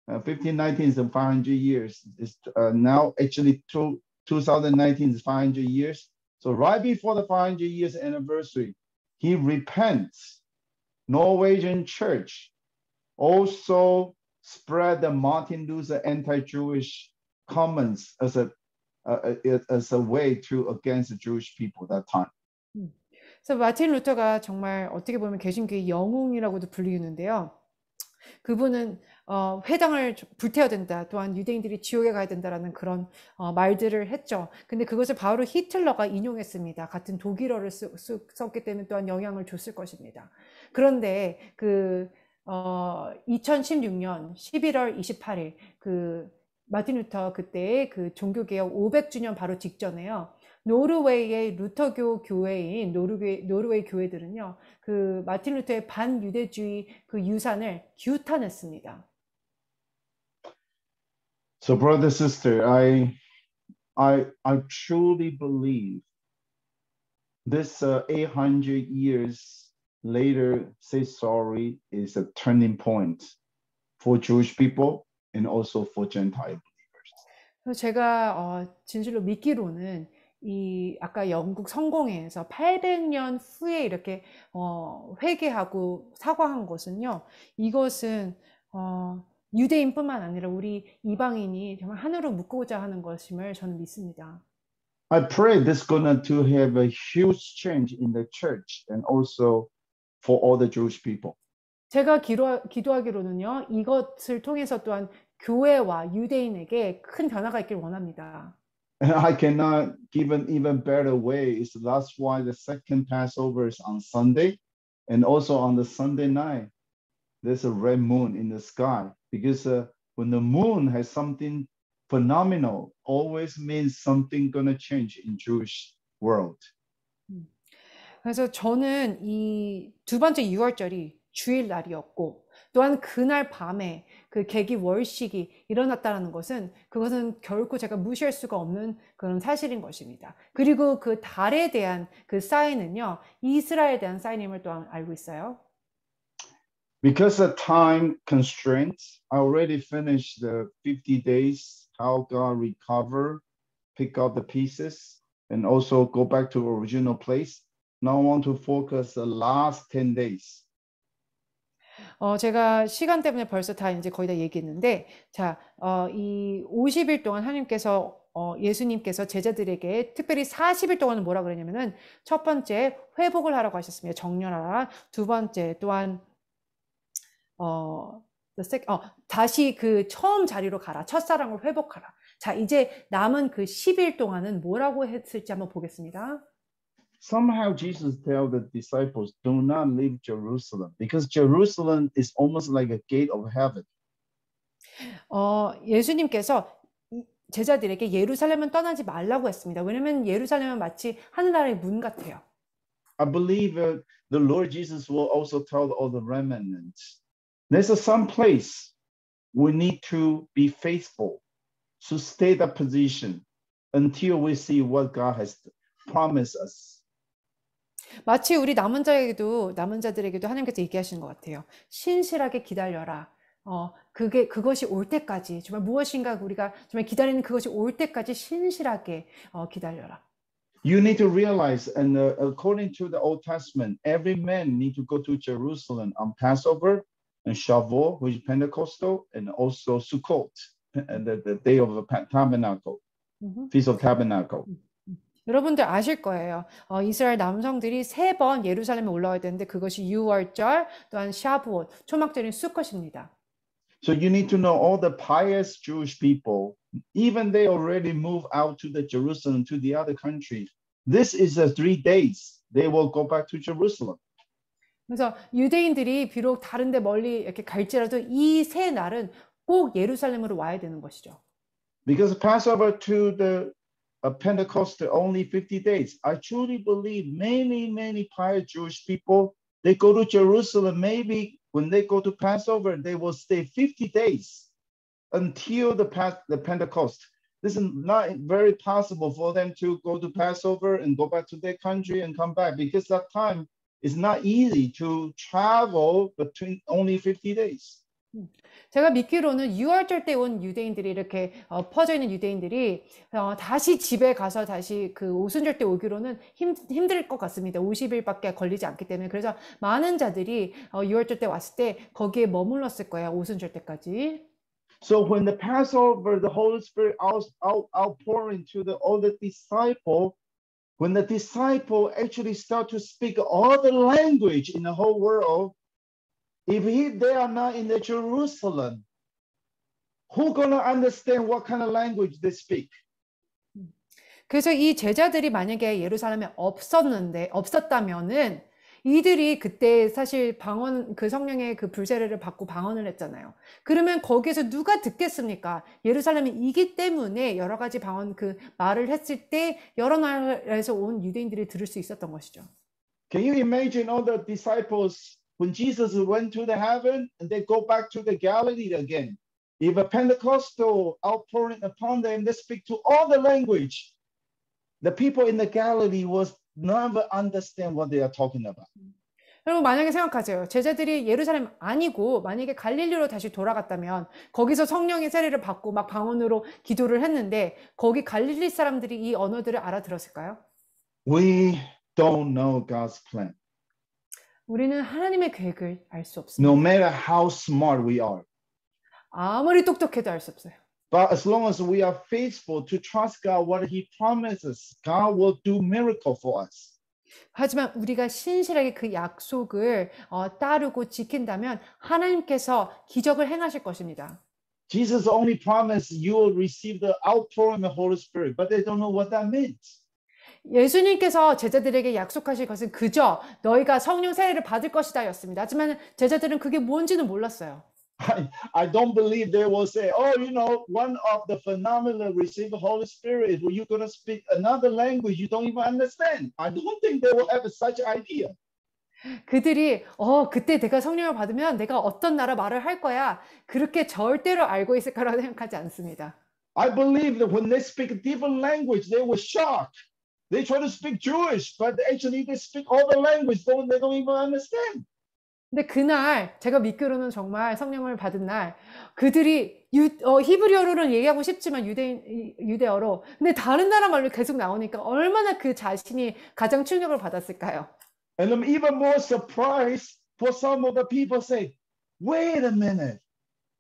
[SPEAKER 1] 1519 is 500 years. It's now actually 2019 is 500 years. So right before the 500 years anniversary, he repents. Norwegian church also spread the Martin Luther anti-Jewish comments as a way to against the Jewish people at that time.
[SPEAKER 2] 그래서 마틴 루터가 정말 어떻게 보면 개신교의 영웅이라고도 불리는데요. 그분은 회당을 불태워야 된다. 또한 유대인들이 지옥에 가야 된다라는 그런 말들을 했죠. 근데 그것을 바로 히틀러가 인용했습니다. 같은 독일어를 썼기 때문에 또한 영향을 줬을 것입니다. 그런데 2016년 11월 28일 마틴 루터 그때의 종교개혁 500주년 바로 직전에요. 노르웨이의 루터교 교회인 노르웨이 교회들은요, 그 마틴 루터의 반유대주의 그 유산을 규탄했습니다.
[SPEAKER 1] So, brother, sister, I truly believe this 800 years later, say sorry is a turning point for Jewish people and also for Gentile believers.
[SPEAKER 2] 그래서 제가 진실로 믿기로는 이 아까 영국 성공회에서 800년 후에 이렇게 회개하고 사과한 것은요, 이것은 유대인뿐만 아니라 우리 이방인이 정말 하나로 묶고자 하는 것임을 저는 믿습니다.
[SPEAKER 1] I pray this going to have a huge change in the church and also for all the Jewish people.
[SPEAKER 2] 제가 기도하기로는요, 이것을 통해서 또한 교회와 유대인에게 큰 변화가 있길 원합니다.
[SPEAKER 1] And I cannot give an even better way. That's why the second Passover is on Sunday. And also on the Sunday night, there's a red moon in the sky. Because when the moon has something phenomenal, always means something going to change in Jewish world.
[SPEAKER 2] 그래서 저는 이 두 번째 6월절이 주일날이었고, 또한 그날 밤에 그 계기 월식이 일어났다는 것은 그것은 결코 제가 무시할 수가 없는 그런 사실인 것입니다. 그리고 그 달에 대한 그 사인은요, 이스라엘에 대한 사인임을 또한 알고 있어요.
[SPEAKER 1] Because of time constraints, I already finished the 50 days, how God recover, pick up the pieces, and also go back to original place. Now I want to focus the last 10 days.
[SPEAKER 2] 제가 시간 때문에 벌써 다 이제 거의 다 얘기했는데, 자, 이 50일 동안 하나님께서 예수님께서 제자들에게 특별히 40일 동안은 뭐라 그러냐면은 첫 번째 회복을 하라고 하셨습니다. 정렬하라. 두 번째 또한 다시 그 처음 자리로 가라. 첫사랑을 회복하라. 자, 이제 남은 그 10일 동안은 뭐라고 했을지 한번 보겠습니다.
[SPEAKER 1] Somehow Jesus tells the disciples, do not leave Jerusalem, because Jerusalem is almost like a gate of heaven.
[SPEAKER 2] 예수님께서 제자들에게 예루살렘은 떠나지 말라고 했습니다. 왜냐면 예루살렘은 마치 하늘나라의 문 같아요.
[SPEAKER 1] I believe the Lord Jesus will also tell all the remnants, there's some place we need to be faithful, to stay that position until we see what God has promised us.
[SPEAKER 2] 마치 우리 남은 자들에게도 하나님께서 얘기하시는 것 같아요. 신실하게 기다려라. 그것이 올 때까지, 정말 무엇인가 우리가 정말 기다리는 그것이 올 때까지 신실하게 기다려라.
[SPEAKER 1] You need to realize, and according to the Old Testament, every man need to go to Jerusalem on Passover and Shavuot, which is Pentecostal, and also Sukkot, and the day of the Tabernacle, Feast of Tabernacle.
[SPEAKER 2] 여러분들 아실 거예요. 이스라엘 남성들이 3번 예루살렘에 올라와야 되는데 그것이 6월절, 또한 샤부옷, 초막절인 수컷입니다.
[SPEAKER 1] So you need to know all the pious Jewish people, even they already moved out to the Jerusalem, to the other country. This is the 3 days they will go back to Jerusalem.
[SPEAKER 2] 그래서 유대인들이 비록 다른데 멀리 이렇게 갈지라도 이 3날은 꼭 예루살렘으로 와야 되는 것이죠.
[SPEAKER 1] Because Passover to the Pentecost only 50 days. I truly believe many pious Jewish people, they go to Jerusalem. Maybe when they go to Passover, they will stay 50 days until the Pentecost. This is not very possible for them to go to Passover and go back to their country and come back, because that time is not easy to travel between only 50 days.
[SPEAKER 2] 제가 믿기로는 6월절 때 온 유대인들이 이렇게 퍼져 있는 유대인들이 다시 집에 가서 다시 그 오순절 때 오기로는 힘들 것 같습니다. 50일밖에 걸리지 않기 때문에. 그래서 많은 자들이 6월절 때 왔을 때 거기에 머물렀을 거예요. 오순절 때까지.
[SPEAKER 1] So when the Passover, the Holy Spirit outpouring to all the disciples, when the disciple actually start to speak all the language in the whole world, if they are not in the Jerusalem, who gonna understand what kind of language they speak?
[SPEAKER 2] 그래서 이 제자들이 만약에 예루살렘에 없었다면은 이들이 그때 사실 방언 그 성령의 그 불세례를 받고 방언을 했잖아요. 그러면 거기에서 누가 듣겠습니까? 예루살렘이 이기 때문에 여러 가지 방언 그 말을 했을 때 여러 나라에서 온 유대인들이 들을 수 있었던 것이죠.
[SPEAKER 1] Can you imagine all the disciples when Jesus went to the heaven and they go back to the Galilee again? If a Pentecostal outpouring upon them, they speak to all the language. The people in the Galilee was never understand what they are talking about.
[SPEAKER 2] 여러분 만약에 생각하세요. 제자들이 예루살렘 아니고 만약에 갈릴리로 다시 돌아갔다면 거기서 성령의 세례를 받고 막 방언으로 기도를 했는데 거기 갈릴리 사람들이 이 언어들을 알아들었을까요?
[SPEAKER 1] We don't know God's plan.
[SPEAKER 2] 우리는 하나님의 계획을 알 수 없습니다.
[SPEAKER 1] No matter how smart we are.
[SPEAKER 2] 아무리 똑똑해도 알 수 없어요.
[SPEAKER 1] But as long as we are faithful to trust God, what He promises, God will do miracle for us.
[SPEAKER 2] 하지만 우리가 신실하게 그 약속을 따르고 지킨다면 하나님께서 기적을 행하실 것입니다.
[SPEAKER 1] Jesus only promised you will receive the outpouring of the Holy Spirit, but they don't know what that means.
[SPEAKER 2] 예수님께서 제자들에게 약속하실 것은 그저 너희가 성령 세례를 받을 것이다 였습니다. 하지만 제자들은 그게 뭔지는 몰랐어요.
[SPEAKER 1] I don't believe they will say, oh, you know, one of the phenomena receive the Holy Spirit is when you're going to speak another language you don't even understand. I don't think they will have such idea.
[SPEAKER 2] 그들이 그때 내가 성령을 받으면 내가 어떤 나라 말을 할 거야. 그렇게 절대로 알고 있을 거라고 생각하지 않습니다.
[SPEAKER 1] I believe that when they speak a different language, they were shocked. They try to speak Jewish, but actually they speak all the language, they don't even understand.
[SPEAKER 2] 근데 그날 제가 믿기로는 정말 성령을 받은 날 그들이 히브리어로는 얘기하고 싶지만 유대어로 근데 다른 나라 말로 계속 나오니까 얼마나 그 자신이 가장 충격을 받았을까요?
[SPEAKER 1] And I'm even more surprised for some of the people say, wait a minute,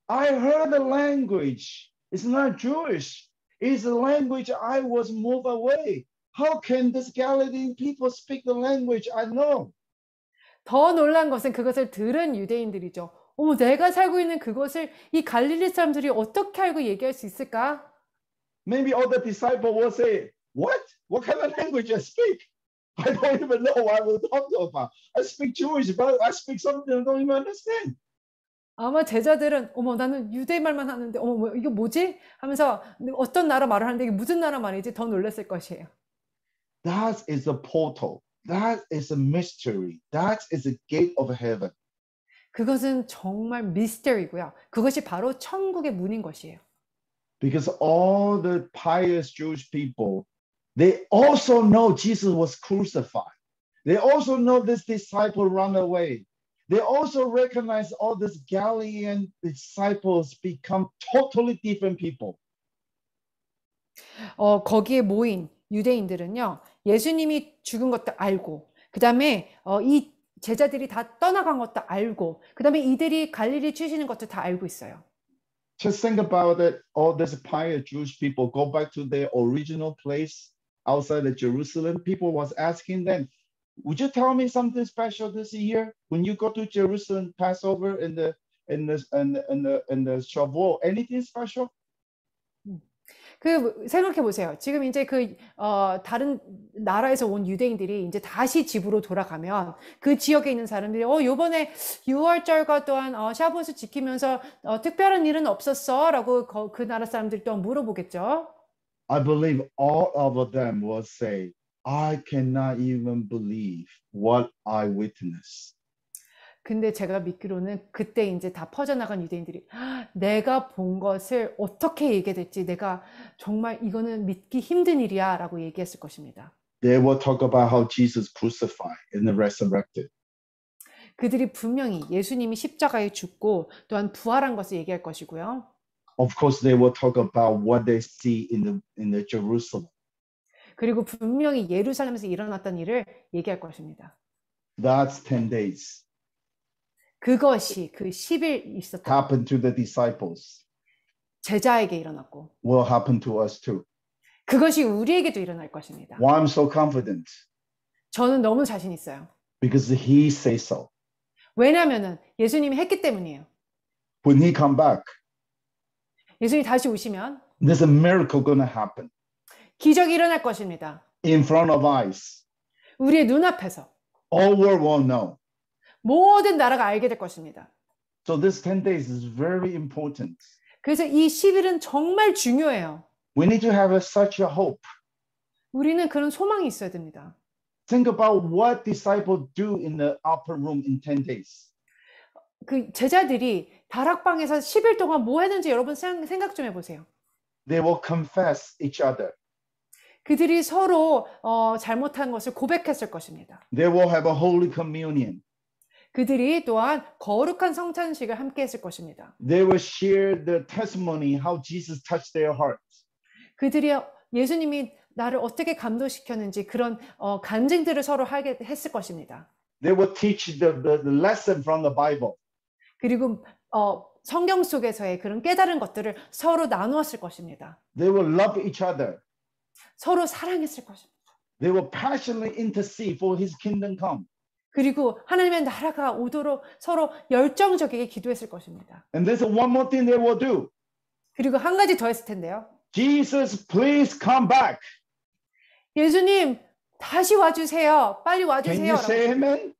[SPEAKER 1] I heard the language. It's not Jewish. It's the language I was moved away. How can this Galilean people speak the language I know?
[SPEAKER 2] 더 놀란 것은 그것을 들은 유대인들이죠. 어머, 내가 살고 있는 그것을 이 갈릴리 사람들이 어떻게 알고 얘기할 수 있을까?
[SPEAKER 1] Maybe all the disciples will say, what? What kind of language I speak? I don't even know what we're talking about. I speak Jewish, but I speak something I don't even understand.
[SPEAKER 2] 아마 제자들은 어머 나는 유대 말만 하는데 어머 이거 뭐지? 하면서 어떤 나라 말을 하는데 이게 무슨 나라 말이지? 더 놀랐을 것이에요.
[SPEAKER 1] That is a portal. That is a mystery. That is a gate of heaven.
[SPEAKER 2] 그것은 정말 미스터리고요. 그것이 바로 천국의 문인 것이에요.
[SPEAKER 1] Because all the pious Jewish people, they also know Jesus was crucified. They also know this disciple ran away. They also recognize all these Galilean disciples become totally different people.
[SPEAKER 2] 거기에 모인 유대인들은요. 예수님이 죽은 것도 알고 그다음에 이 제자들이 다 떠나간 것도 알고 그다음에 이들이 갈릴리 출신인 것도 다 알고 있어요.
[SPEAKER 1] Just think about it. All these pious Jewish people go back to their original place outside of Jerusalem. People was asking them, would you tell me something special this year when you go to Jerusalem, Passover and the Shavuot? Anything special?
[SPEAKER 2] 그 생각해 보세요. 지금 이제 다른 나라에서 온 유대인들이 이제 다시 집으로 돌아가면 그 지역에 있는 사람들이 요번에 6월절과 또한 샤봇을 지키면서 특별한 일은 없었어라고 그 나라 사람들이 또 물어보겠죠.
[SPEAKER 1] I believe all of them will say, I cannot even believe what I witnessed.
[SPEAKER 2] 근데 제가 믿기로는 그때 이제 다 퍼져나간 유대인들이 내가 본 것을 어떻게 얘기해야 될지 내가 정말 이거는 믿기 힘든 일이야 라고 얘기했을 것입니다.
[SPEAKER 1] They will talk about how Jesus crucified and resurrected.
[SPEAKER 2] 그들이 분명히 예수님이 십자가에 죽고 또한 부활한 것을 얘기할 것이고요.
[SPEAKER 1] Of course, they will talk about what they see in the Jerusalem.
[SPEAKER 2] 그리고 분명히 예루살렘에서 일어났던 일을 얘기할 것입니다.
[SPEAKER 1] That's 10 days.
[SPEAKER 2] 그것이 그 10일 있었던
[SPEAKER 1] happened to the disciples.
[SPEAKER 2] 제자에게 일어났고
[SPEAKER 1] Will happen to us too.
[SPEAKER 2] 그것이 우리에게도 일어날 것입니다.
[SPEAKER 1] Why I'm so confident?
[SPEAKER 2] 저는 너무 자신 있어요.
[SPEAKER 1] Because he says so.
[SPEAKER 2] 왜냐하면은 예수님이 했기 때문이에요.
[SPEAKER 1] When he come back,
[SPEAKER 2] 예수님이 다시 오시면
[SPEAKER 1] there's a miracle going to happen.
[SPEAKER 2] 기적이 일어날 것입니다.
[SPEAKER 1] In front of eyes.
[SPEAKER 2] 우리의 눈앞에서.
[SPEAKER 1] All world will know.
[SPEAKER 2] 모든 나라가 알게 될 것입니다.
[SPEAKER 1] So this 10 days is very important.
[SPEAKER 2] 그래서 이 10일은 정말 중요해요.
[SPEAKER 1] We need to have such a hope.
[SPEAKER 2] 우리는 그런 소망이 있어야 됩니다.
[SPEAKER 1] Think about what disciples do in the upper room in 10 days.
[SPEAKER 2] 그 제자들이 다락방에서 10일 동안 뭐 했는지 여러분 생각 좀 해보세요.
[SPEAKER 1] They will confess each other.
[SPEAKER 2] 그들이 서로 잘못한 것을 고백했을 것입니다.
[SPEAKER 1] They will have a holy communion.
[SPEAKER 2] 그들이 또한 거룩한 성찬식을 함께 했을 것입니다.
[SPEAKER 1] They will share the testimony how Jesus touched their hearts.
[SPEAKER 2] 그들이 예수님이 나를 어떻게 감동시켰는지 그런 간증들을 서로 하게 했을 것입니다.
[SPEAKER 1] They will teach the lesson from the Bible.
[SPEAKER 2] 그리고 성경 속에서의 그런 깨달은 것들을 서로 나누었을 것입니다.
[SPEAKER 1] They will love each other.
[SPEAKER 2] 서로 사랑했을 것입니다.
[SPEAKER 1] They will passionately intercede for His kingdom come.
[SPEAKER 2] 그리고 하나님의 나라가 오도록 서로 열정적이게 기도했을 것입니다.
[SPEAKER 1] And there's one more thing they will do.
[SPEAKER 2] 그리고 한 가지 더 했을 텐데요.
[SPEAKER 1] Jesus, please come back.
[SPEAKER 2] 예수님, 다시 와주세요. 빨리
[SPEAKER 1] Can
[SPEAKER 2] 와주세요.
[SPEAKER 1] you say amen?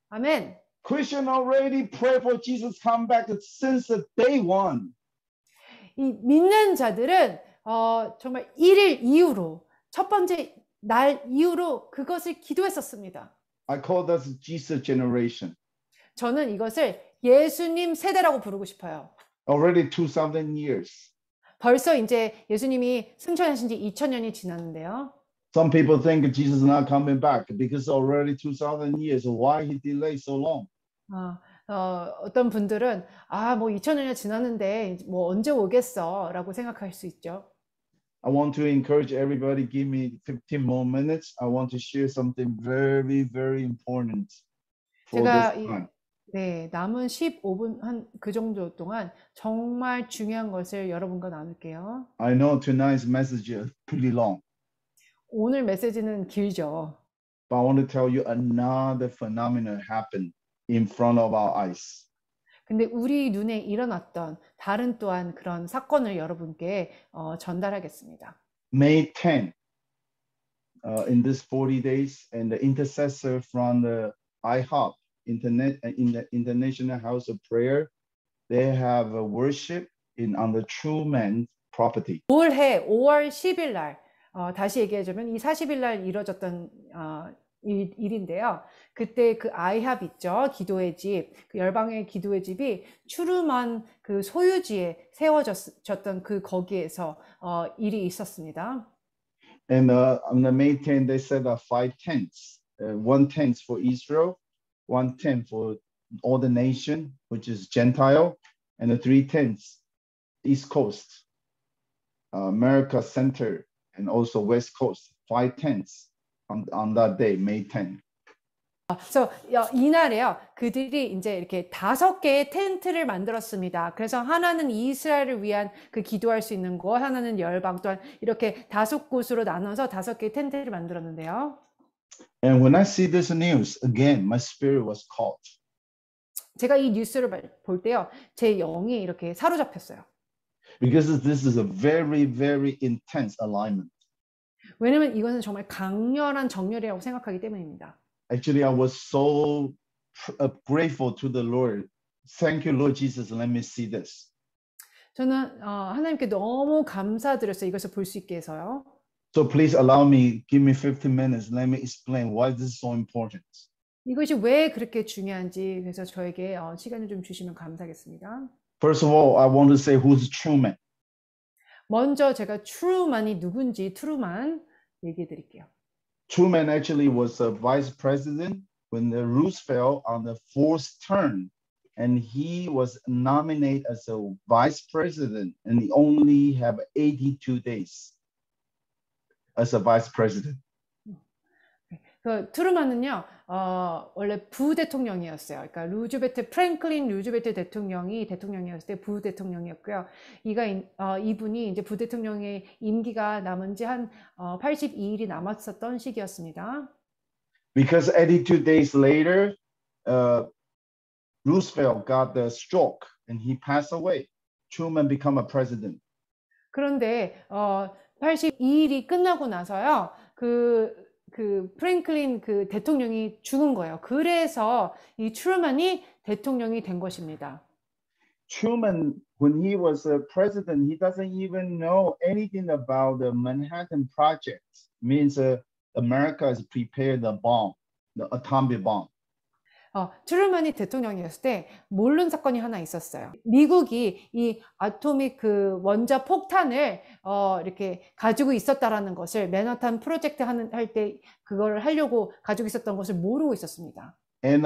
[SPEAKER 2] 아멘.
[SPEAKER 1] Christian already pray for Jesus come back since the day one.
[SPEAKER 2] 이 믿는 자들은 정말 1일 이후로 첫 번째 날 이후로 그것을 기도했었습니다.
[SPEAKER 1] I call this Jesus generation.
[SPEAKER 2] 저는 이것을 예수님 세대라고 부르고 싶어요.
[SPEAKER 1] Already 2000 years.
[SPEAKER 2] 벌써 이제 예수님이 승천하신 지 2000년이 지났는데요.
[SPEAKER 1] Some people think Jesus is not coming back because already 2000 years. Why he delayed so long?
[SPEAKER 2] 어떤 분들은 뭐 2000년이 지났는데 뭐 언제 오겠어라고 생각할 수 있죠.
[SPEAKER 1] I want to encourage everybody. Give me 15 more minutes. I want to share something very, very important for
[SPEAKER 2] 제가
[SPEAKER 1] this time.
[SPEAKER 2] 네, 남은 15분 한 그 정도 동안 정말 중요한 것을 여러분과 나눌게요.
[SPEAKER 1] I know tonight's message is pretty long,
[SPEAKER 2] 오늘 메시지는 길죠.
[SPEAKER 1] but I want to tell you another phenomenon happened in front of our eyes.
[SPEAKER 2] 근데 우리 눈에 일어났던 다른 또한 그런 사건을 여러분께 전달하겠습니다.
[SPEAKER 1] May 10, in this 40 days, and the intercessor from the IHOP, International House of Prayer, they have a worship on the Truman property.
[SPEAKER 2] 올해 5월 10일 날 다시 얘기해주면 이 40일 날 이루어졌던 일인데요. 그때 그 아이합 있죠. 기도의 집, 그 열방의 기도의 집이 추루만 그 소유지에 세워졌던 그 거기에서 일이 있었습니다.
[SPEAKER 1] And on the May 10, they set up 5 tents, 1 tent for Israel, 1 tent for all the nation, which is Gentile, and the 3 tents, East Coast, America Center, and also West Coast, 5 tents on that day, May 10.
[SPEAKER 2] 그래서 이날에요. 그들이 이제 이렇게 5개의 텐트를 만들었습니다. 그래서 하나는 이스라엘을 위한 그 기도할 수 있는 곳, 하나는 열방, 또한 이렇게 5곳으로 나눠서 5개의 텐트를 만들었는데요.
[SPEAKER 1] And when I see this news, again, my spirit was caught.
[SPEAKER 2] 제가 이 뉴스를 볼 때요, 제 영이 이렇게 사로잡혔어요.
[SPEAKER 1] Because this is a very, very intense alignment.
[SPEAKER 2] 왜냐면 이것은 정말 강렬한 정렬이라고 생각하기 때문입니다.
[SPEAKER 1] Actually, I was so grateful to the Lord. Thank you, Lord Jesus. Let me see this.
[SPEAKER 2] 저는 하나님께 너무 감사드렸어요. 이것을 볼 수 있게 해서요.
[SPEAKER 1] So please allow me, give me 15 minutes. Let me explain why this is so important.
[SPEAKER 2] 이것이 왜 그렇게 중요한지 그래서 저에게 시간을 좀 주시면 감사하겠습니다.
[SPEAKER 1] First of all, I want to say who's Truman.
[SPEAKER 2] 먼저 제가 트루만이 누군지 트루만 얘기해 드릴게요.
[SPEAKER 1] Truman actually was a vice president when the Roosevelt on the 4th term, and he was nominated as a vice president, and he only have 82 days as a vice president.
[SPEAKER 2] 그 트루만은요, 원래 부대통령이었어요. 그러니까 프랭클린 루즈벨트 대통령이 대통령이었을 때 부대통령이었고요. 이분이 이제 부대통령의 임기가 남은 지 한 82일이 남았었던 시기였습니다.
[SPEAKER 1] Because 82 days later, Roosevelt got the stroke and he passed away. Truman became a president.
[SPEAKER 2] 그런데 82일이 끝나고 나서요, 그 그 프랭클린 그 대통령이 죽은 거예요. 그래서 이 트루먼이 대통령이 된 것입니다.
[SPEAKER 1] Truman, when he was a president, he doesn't even know anything about the Manhattan Project. Means America has prepared the bomb, the atomic bomb.
[SPEAKER 2] 트루먼이 대통령이었을 때 모르는 사건이 하나 있었어요. 미국이 이 아토믹 그 원자 폭탄을 이렇게 가지고 있었다라는 것을 맨하탄 프로젝트 할 때 그걸 하려고 가지고 있었던 것을 모르고 있었습니다.
[SPEAKER 1] And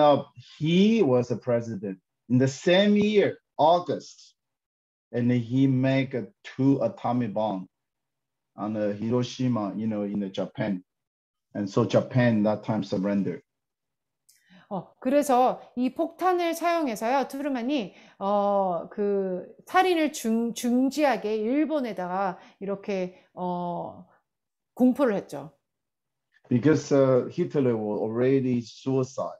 [SPEAKER 1] he was a president in the same year, August, and he made two atomic bombs on Hiroshima, in Japan. And so Japan that time surrendered.
[SPEAKER 2] 그래서 이 폭탄을 사용해서요, 트루먼이 그 살인을 중지하게 일본에다가 이렇게 공포를 했죠.
[SPEAKER 1] Because Hitler was already suicide,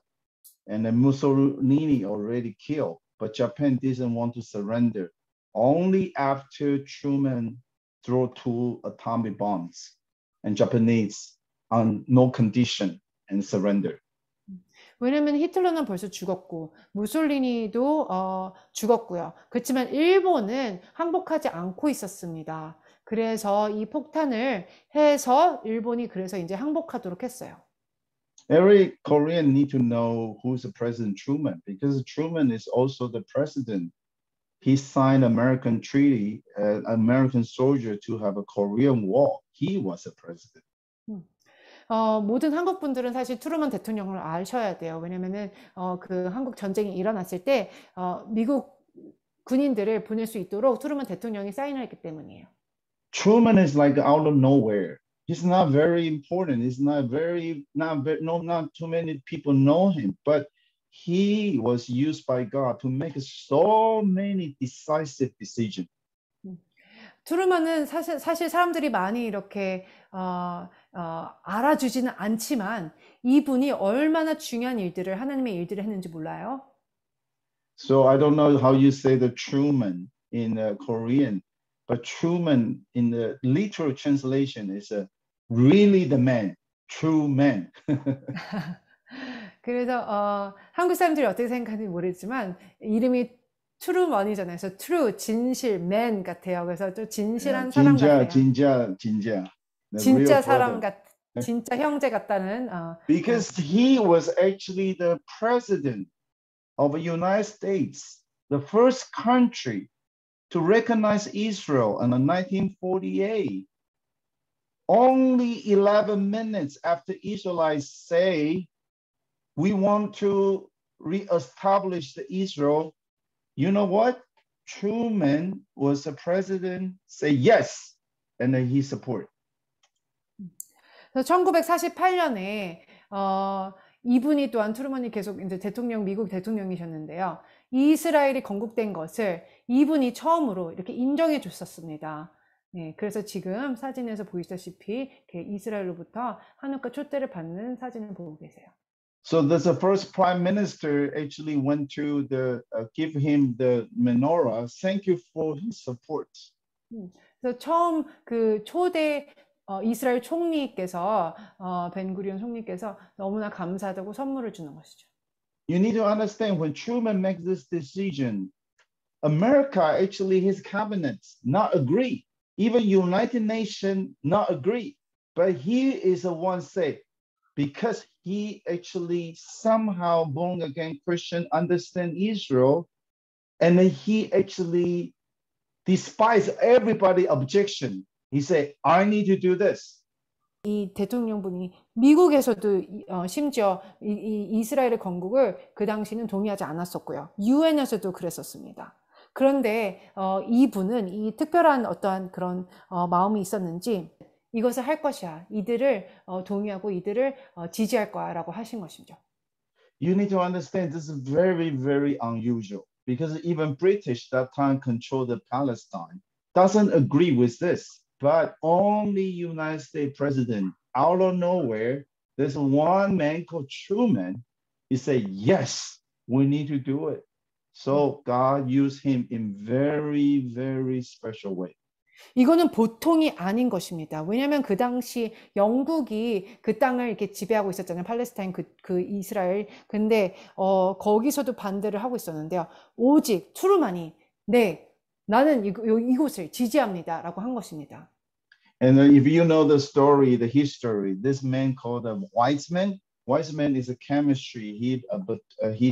[SPEAKER 1] and then Mussolini already killed, but Japan didn't want to surrender. Only after Truman threw two atomic bombs, and Japanese on no condition and surrendered.
[SPEAKER 2] 왜냐면 히틀러는 벌써 죽었고 무솔리니도 죽었고요. 그렇지만 일본은 항복하지 않고 있었습니다. 그래서 이 폭탄을 해서 일본이 그래서 이제 항복하도록 했어요.
[SPEAKER 1] Every Korean need to know who's the President Truman, because Truman is also the president. He signed American treaty, American soldier to have a Korean War. He was a president.
[SPEAKER 2] 모든 한국 분들은 사실 트루먼 대통령을 아셔야 돼요. 왜냐면은 그 한국 전쟁이 일어났을 때 미국 군인들을 보낼 수 있도록 트루먼 대통령이 사인을 했기 때문이에요.
[SPEAKER 1] Truman is like out of nowhere. He's not very important. He's not too many people know him, but he was used by God to make so many decisive decisions.
[SPEAKER 2] 트루먼은 사실 사람들이 많이 이렇게 알아주지는 않지만 이분이 얼마나 중요한 일들을 하나님의 일들을 했는지 몰라요.
[SPEAKER 1] So I don't know how you say the Truman in Korean, but Truman in the literal translation is really the man, true man.
[SPEAKER 2] 그래서 한국 사람들이 어떻게 생각하는지 모르겠지만 이름이 트루먼이잖아요. 그래서 true, 진실, man 같아요. 그래서 좀 진실한 사람 같아요. 진짜 사람 진짜 형제 같다는.
[SPEAKER 1] Because he was actually the president of the United States, the first country to recognize Israel in 1948. Only 11 minutes after Israelites say, we want to reestablish the Israel, you know what? Truman was the president, say yes, and then he support.
[SPEAKER 2] 그래서 1948년에 이분이 또한 트루먼이 계속 이제 미국 대통령이셨는데요. 이스라엘이 건국된 것을 이분이 처음으로 이렇게 인정해 줬었습니다. 네, 그래서 지금 사진에서 보이시다시피 이스라엘로부터 한국과 초대를 받는 사진을 보고 계세요.
[SPEAKER 1] So the first prime minister actually went to give him the menorah. Thank you for his support.
[SPEAKER 2] 그래서 처음 그 초대 이스라엘 총리께서 벤구리온 총리께서 너무나 감사하다고 선물을 주는 것이죠.
[SPEAKER 1] You need to understand when Truman makes this decision, America actually his cabinet not agree, even United Nations not agree, but he is the one say because he actually somehow born again Christian, understand Israel, and then he actually despise everybody objection. He said, I need to do this.
[SPEAKER 2] 이 대통령분이 미국에서도 심지어 이스라엘의 건국을 그 당시는 동의하지 않았었고요. 유엔에서도 그랬었습니다. 그런데 이분은 이 특별한 어떠한 그런 마음이 있었는지 이것을 할 것이야. 이들을 동의하고 이들을 지지할 거야라고 하신 것이죠.
[SPEAKER 1] You need to understand this is very, very unusual because even British that time controlled the Palestine doesn't agree with this. But only United States president, out of nowhere, there's one man called Truman. He said, yes, we need to do it. So God used him in very, very special way.
[SPEAKER 2] 이거는 보통이 아닌 것입니다. 왜냐하면 그 당시 영국이 그 땅을 이렇게 지배하고 있었잖아요. 팔레스타인 그 이스라엘. 근데 거기서도 반대를 하고 있었는데요. 오직 트루만이 네, 나는 이곳을 지지합니다라고 한 것입니다.
[SPEAKER 1] And if you know the story, the history, this man called Weizmann. Weizmann is a chemistry. He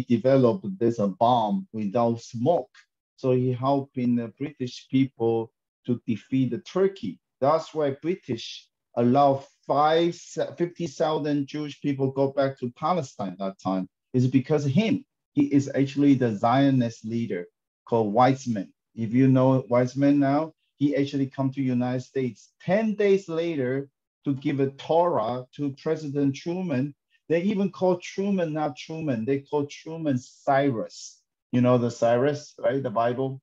[SPEAKER 1] developed this bomb without smoke. So he helping the British people to defeat the Turkey. That's why British allow 50,000 Jewish people go back to Palestine that time. Is because of him. He is actually the Zionist leader called Weizmann. If you know Weizmann now, he actually come to United States 10 days later to give a Torah to President Truman. They even call Truman not Truman. They call Truman Cyrus. You know the Cyrus, right? The Bible.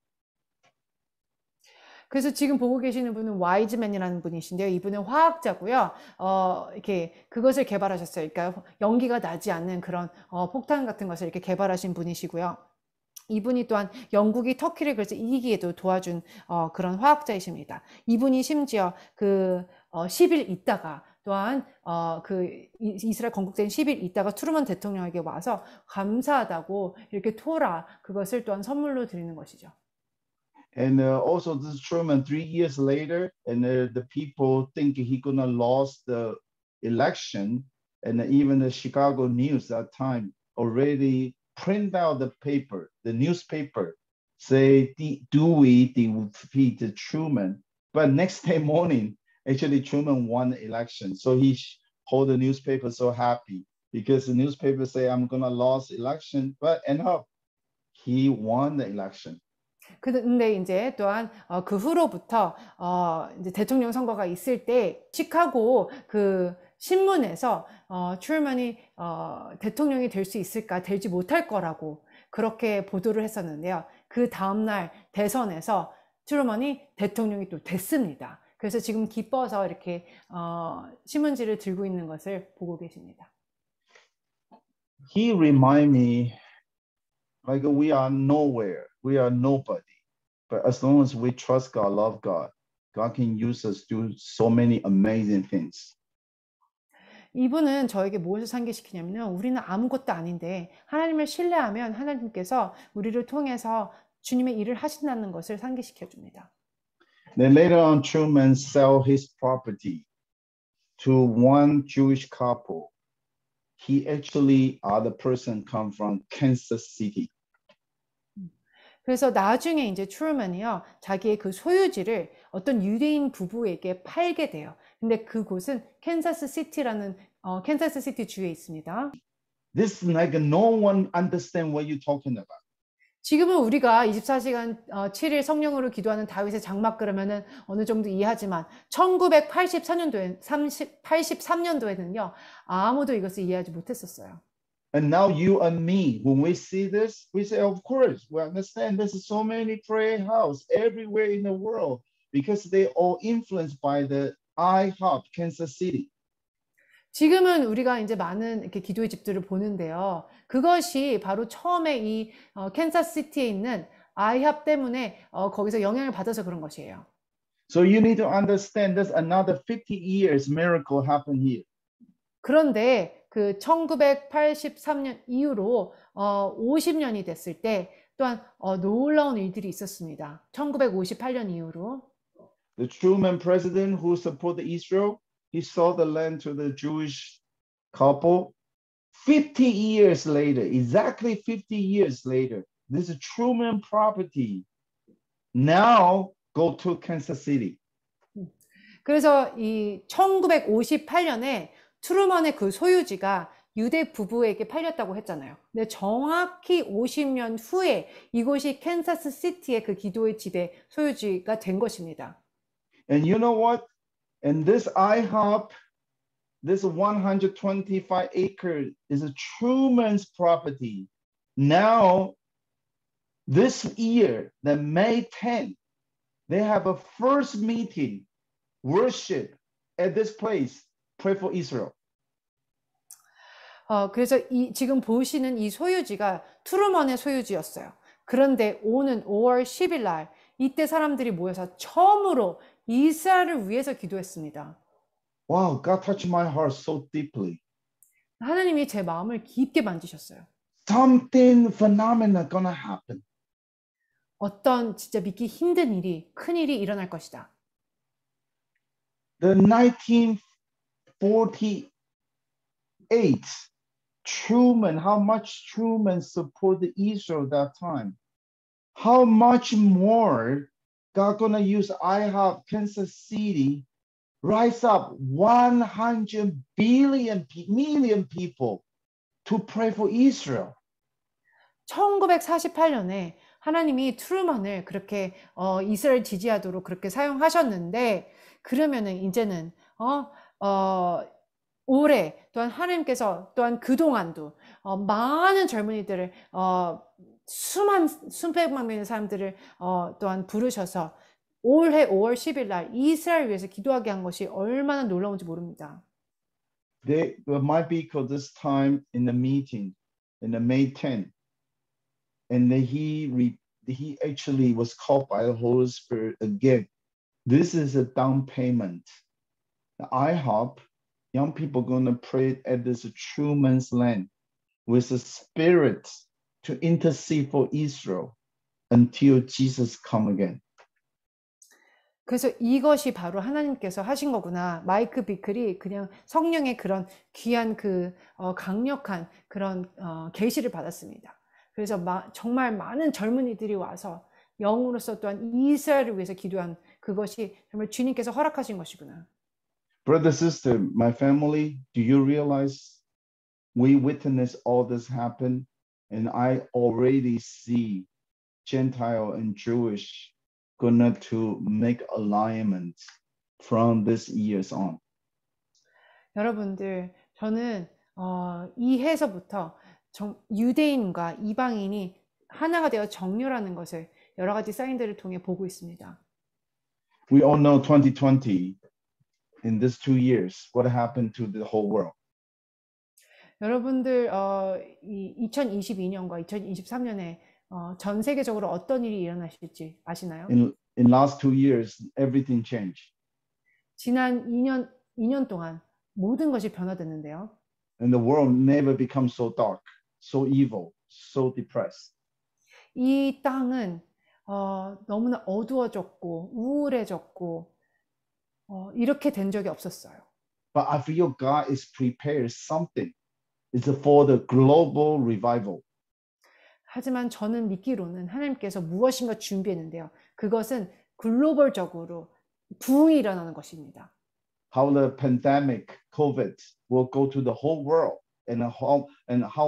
[SPEAKER 2] 그래서 지금 보고 계시는 분은 와이즈맨이라는 분이신데요. 이분은 화학자고요. 이렇게 그것을 개발하셨어요. 그러니까 연기가 나지 않는 그런 폭탄 같은 것을 이렇게 개발하신 분이시고요. 이분이 또한 영국이 터키를 그래서 이기기에도 도와준 그런 화학자이십니다. 이분이 심지어 그 10일 있다가 또한 그 이스라엘 건국된 10일 있다가 트루먼 대통령에게 와서 감사하다고 이렇게 토라 그것을 또한 선물로 드리는 것이죠.
[SPEAKER 1] And also this Truman 3 years later, and the people think he gonna lose the election, and even the Chicago News that time already print out the paper, the newspaper, say, do we defeat Truman? But next day morning, actually Truman won the election. So he hold the newspaper so happy because the newspaper say, I'm gonna lose election, but end up, he won the election.
[SPEAKER 2] 근데 이제 또한 그 후로부터 이제 대통령 선거가 있을 때 시카고 그 신문에서 트루먼이 대통령이 될 수 있을까 되지 못할 거라고 그렇게 보도를 했었는데요. 그 다음날 대선에서 트루먼이 대통령이 또 됐습니다. 그래서 지금 기뻐서 이렇게 신문지를 들고 있는 것을 보고 계십니다.
[SPEAKER 1] He remind me like we are nowhere, we are nobody. But as long as we trust God, love God, God can use us to do so many amazing things.
[SPEAKER 2] 이분은 저에게 무엇을 상기시키냐면요. 우리는 아무것도 아닌데 하나님을 신뢰하면 하나님께서 우리를 통해서 주님의 일을 하신다는 것을 상기시켜 줍니다.
[SPEAKER 1] Then later on, Truman sell his property to one Jewish couple. He actually the person come from Kansas City.
[SPEAKER 2] 그래서 나중에 이제 트루먼이요. 자기의 그 소유지를 어떤 유대인 부부에게 팔게 돼요. 근데 그곳은 캔사스 시티라는 캔사스 시티 주에 있습니다.
[SPEAKER 1] This is like no one understand what you're talking about.
[SPEAKER 2] 지금은 우리가 24시간 7일 성령으로 기도하는 다윗의 장막 그러면은 어느 정도 이해하지만 1983년도에는요. 아무도 이것을 이해하지 못했었어요.
[SPEAKER 1] And now you and me, when we see this, we say, of course, we understand there's so many prayer house everywhere in the world because they all influenced by the IHOP, Kansas City.
[SPEAKER 2] 지금은 우리가 이제 많은 이렇게 기도의 집들을 보는데요. 그것이 바로 처음에 이 캔사스시티에 있는 아이합 때문에 거기서 영향을 받아서 그런 것이에요.
[SPEAKER 1] So you need to understand there's another 50 years miracle happened here.
[SPEAKER 2] 그런데 그 1983년 이후로 50년이 됐을 때 또한 놀라운 일들이 있었습니다. 1958년 이후로.
[SPEAKER 1] The Truman president who supported Israel, he sold the land to the Jewish couple. 50 years later, exactly 50 years later, this is Truman property. Now go to Kansas City.
[SPEAKER 2] 그래서 이 1958년에 트루먼의 그 소유지가 유대 부부에게 팔렸다고 했잖아요. 근데 정확히 50년 후에 이곳이 캔사스 시티의 그 기도의 집의 소유지가 된 것입니다.
[SPEAKER 1] And you know what? And this IHOP, this 125 acres is a Truman's property. Now, this year, the May 10th, they have a first meeting, worship at this place. Pray for Israel.
[SPEAKER 2] 그래서 지금 보시는 이 소유지가 트루먼의 소유지였어요. 그런데 오는 5월 10일 날 이때 사람들이 모여서 처음으로 이스라엘을 위해서 기도했습니다.
[SPEAKER 1] Wow, God touched my heart so deeply.
[SPEAKER 2] 하나님이 제 마음을 깊게 만지셨어요.
[SPEAKER 1] Something phenomenal gonna happen.
[SPEAKER 2] 어떤 진짜 믿기 힘든 일이, 큰 일이 일어날 것이다.
[SPEAKER 1] The 1948 Truman, how much Truman supported Israel that time? How much more God gonna use IHOP, Kansas City, rise up 100 million people to pray for Israel.
[SPEAKER 2] 1948년에 하나님이 트루먼을 그렇게 이스라엘 지지하도록 그렇게 사용하셨는데 그러면은 이제는 올해 또한 하나님께서 또한 그동안도 많은 젊은이들을 수백만 명의 사람들을 또한 부르셔서 올해 5월 10일 날 이스라엘 위해서 기도하게 한 것이 얼마나 놀라운지 모릅니다.
[SPEAKER 1] They might be called this time in the meeting in the May 10th, and then he actually was called by the Holy Spirit again. This is a down payment. I hope young people gonna pray at this Truman's land with the spirit to intercede for Israel until Jesus come again.
[SPEAKER 2] 그래서 이것이 바로 하나님께서 하신 거구나. 마이크 비클이 그냥 성령의 그런 귀한 강력한 그런 계시를 받았습니다. 그래서 정말 많은 젊은이들이 와서 영으로서 또한 이스라엘을 위해서 기도한 그것이 정말 주님께서 허락하신 것이구나.
[SPEAKER 1] Brother, sister, my family, do you realize we witnessed all this happen, and I already see Gentile and Jewish gonna to make alignment from this years on.
[SPEAKER 2] 여러분들, 저는 이 해서부터 유대인과 이방인이 하나가 되어 정렬하는 것을 여러 가지 사인들을 통해 보고 있습니다.
[SPEAKER 1] We all know 2020, in these 2 years, what happened to the whole world.
[SPEAKER 2] 여러분들, 2022년과 2023년에 전 세계적으로 어떤 일이 일어나실지 아시나요?
[SPEAKER 1] In last 2 years, everything changed.
[SPEAKER 2] 지난 2년 동안 모든 것이 변화됐는데요.
[SPEAKER 1] And the world never becomes so dark, so evil, so depressed.
[SPEAKER 2] 이 땅은 너무나 어두워졌고 우울해졌고 이렇게 된 적이 없었어요.
[SPEAKER 1] But I feel God is prepared something. It's for the global revival.
[SPEAKER 2] 하지만 저는 믿기로는 하나님께서 무엇인가 준비했는데요. 그것은 글로벌적으로 부흥이 일어나는 것입니다.
[SPEAKER 1] How the pandemic, COVID, will go to the whole world, and how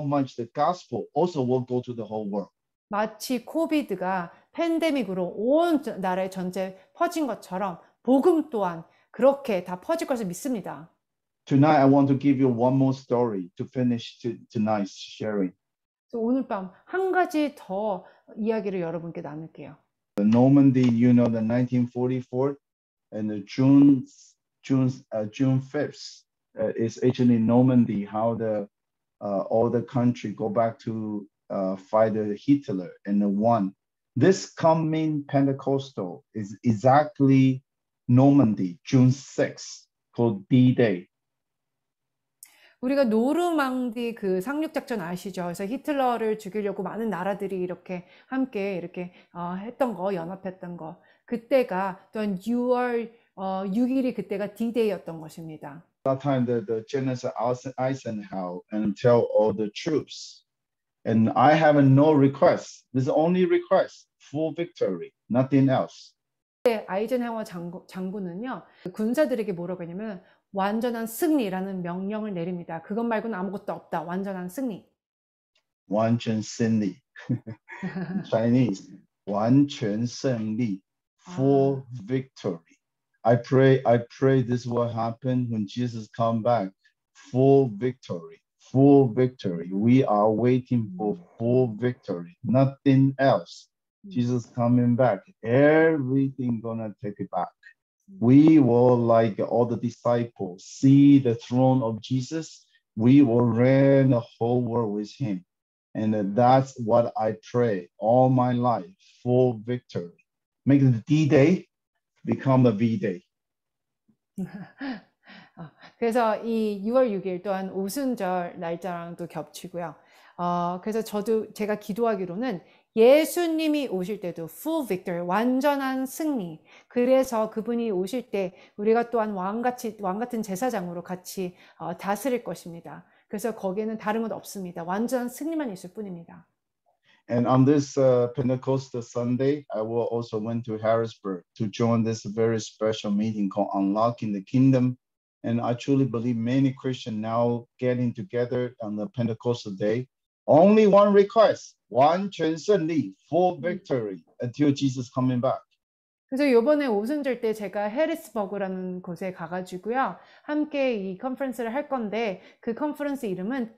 [SPEAKER 1] much the gospel also will go to the whole world.
[SPEAKER 2] 마치 코비드가 팬데믹으로 온 나라에 전체 퍼진 것처럼 복음 또한 그렇게 다 퍼질 것을 믿습니다.
[SPEAKER 1] Tonight, I want to give you one more story to finish tonight's sharing.
[SPEAKER 2] 오늘 밤 한 가지 더 이야기를 여러분께 나눌게요.
[SPEAKER 1] The Normandy, you know, the 1944 and the June 5th is actually Normandy. How all the country go back to fight Hitler and won. This coming Pentecostal is exactly Normandy, June 6th, called D-Day.
[SPEAKER 2] 우리가 노르망디 그 상륙작전 아시죠? 그래서 히틀러를 죽이려고 많은 나라들이 이렇게 함께 이렇게 했던 거, 연합했던 거. 그때가 또한 6월 6일이 그때가 D-Day였던 것입니다.
[SPEAKER 1] That time the General Eisenhower and tell all the troops, and I have no request. This is only request, full victory, nothing else.
[SPEAKER 2] 아이젠하워 장군은요 군사들에게 뭐라고 했냐면 완전한 승리라는 명령을 내립니다. 그것 말고는 아무것도 없다. 완전한 승리.
[SPEAKER 1] 完全胜利. Chinese, 完全胜利, full victory. I pray this will happen when Jesus come back. Full victory, full victory. We are waiting for full victory, nothing else. Jesus coming back, everything gonna take it back. We will, like all the disciples, see the throne of Jesus. We will reign the whole world with him. And that's what I pray all my life, full victory. Make it D-Day become a V-Day.
[SPEAKER 2] 그래서 이 6월 6일 또한 오순절 날짜랑도 겹치고요. 그래서 제가 기도하기로는 예수님이 오실 때도 full victory, 완전한 승리. 그래서 그분이 오실 때 우리가 또한 왕 같은 제사장으로 같이 다스릴 것입니다. 그래서 거기에는 다른 것 없습니다. 완전한 승리만 있을 뿐입니다.
[SPEAKER 1] And on this Pentecostal Sunday, I will also went to Harrisburg to join this very special meeting called Unlocking the Kingdom. And I truly believe many Christians now getting together on the Pentecostal day. Only one request, 完全胜利, full victory until Jesus coming back.
[SPEAKER 2] 그래서 이번에 오순절 때 제가 해리스버그라는 곳에 가가지고요. 함께 이 컨퍼런스를 할 건데 그 컨퍼런스 이름은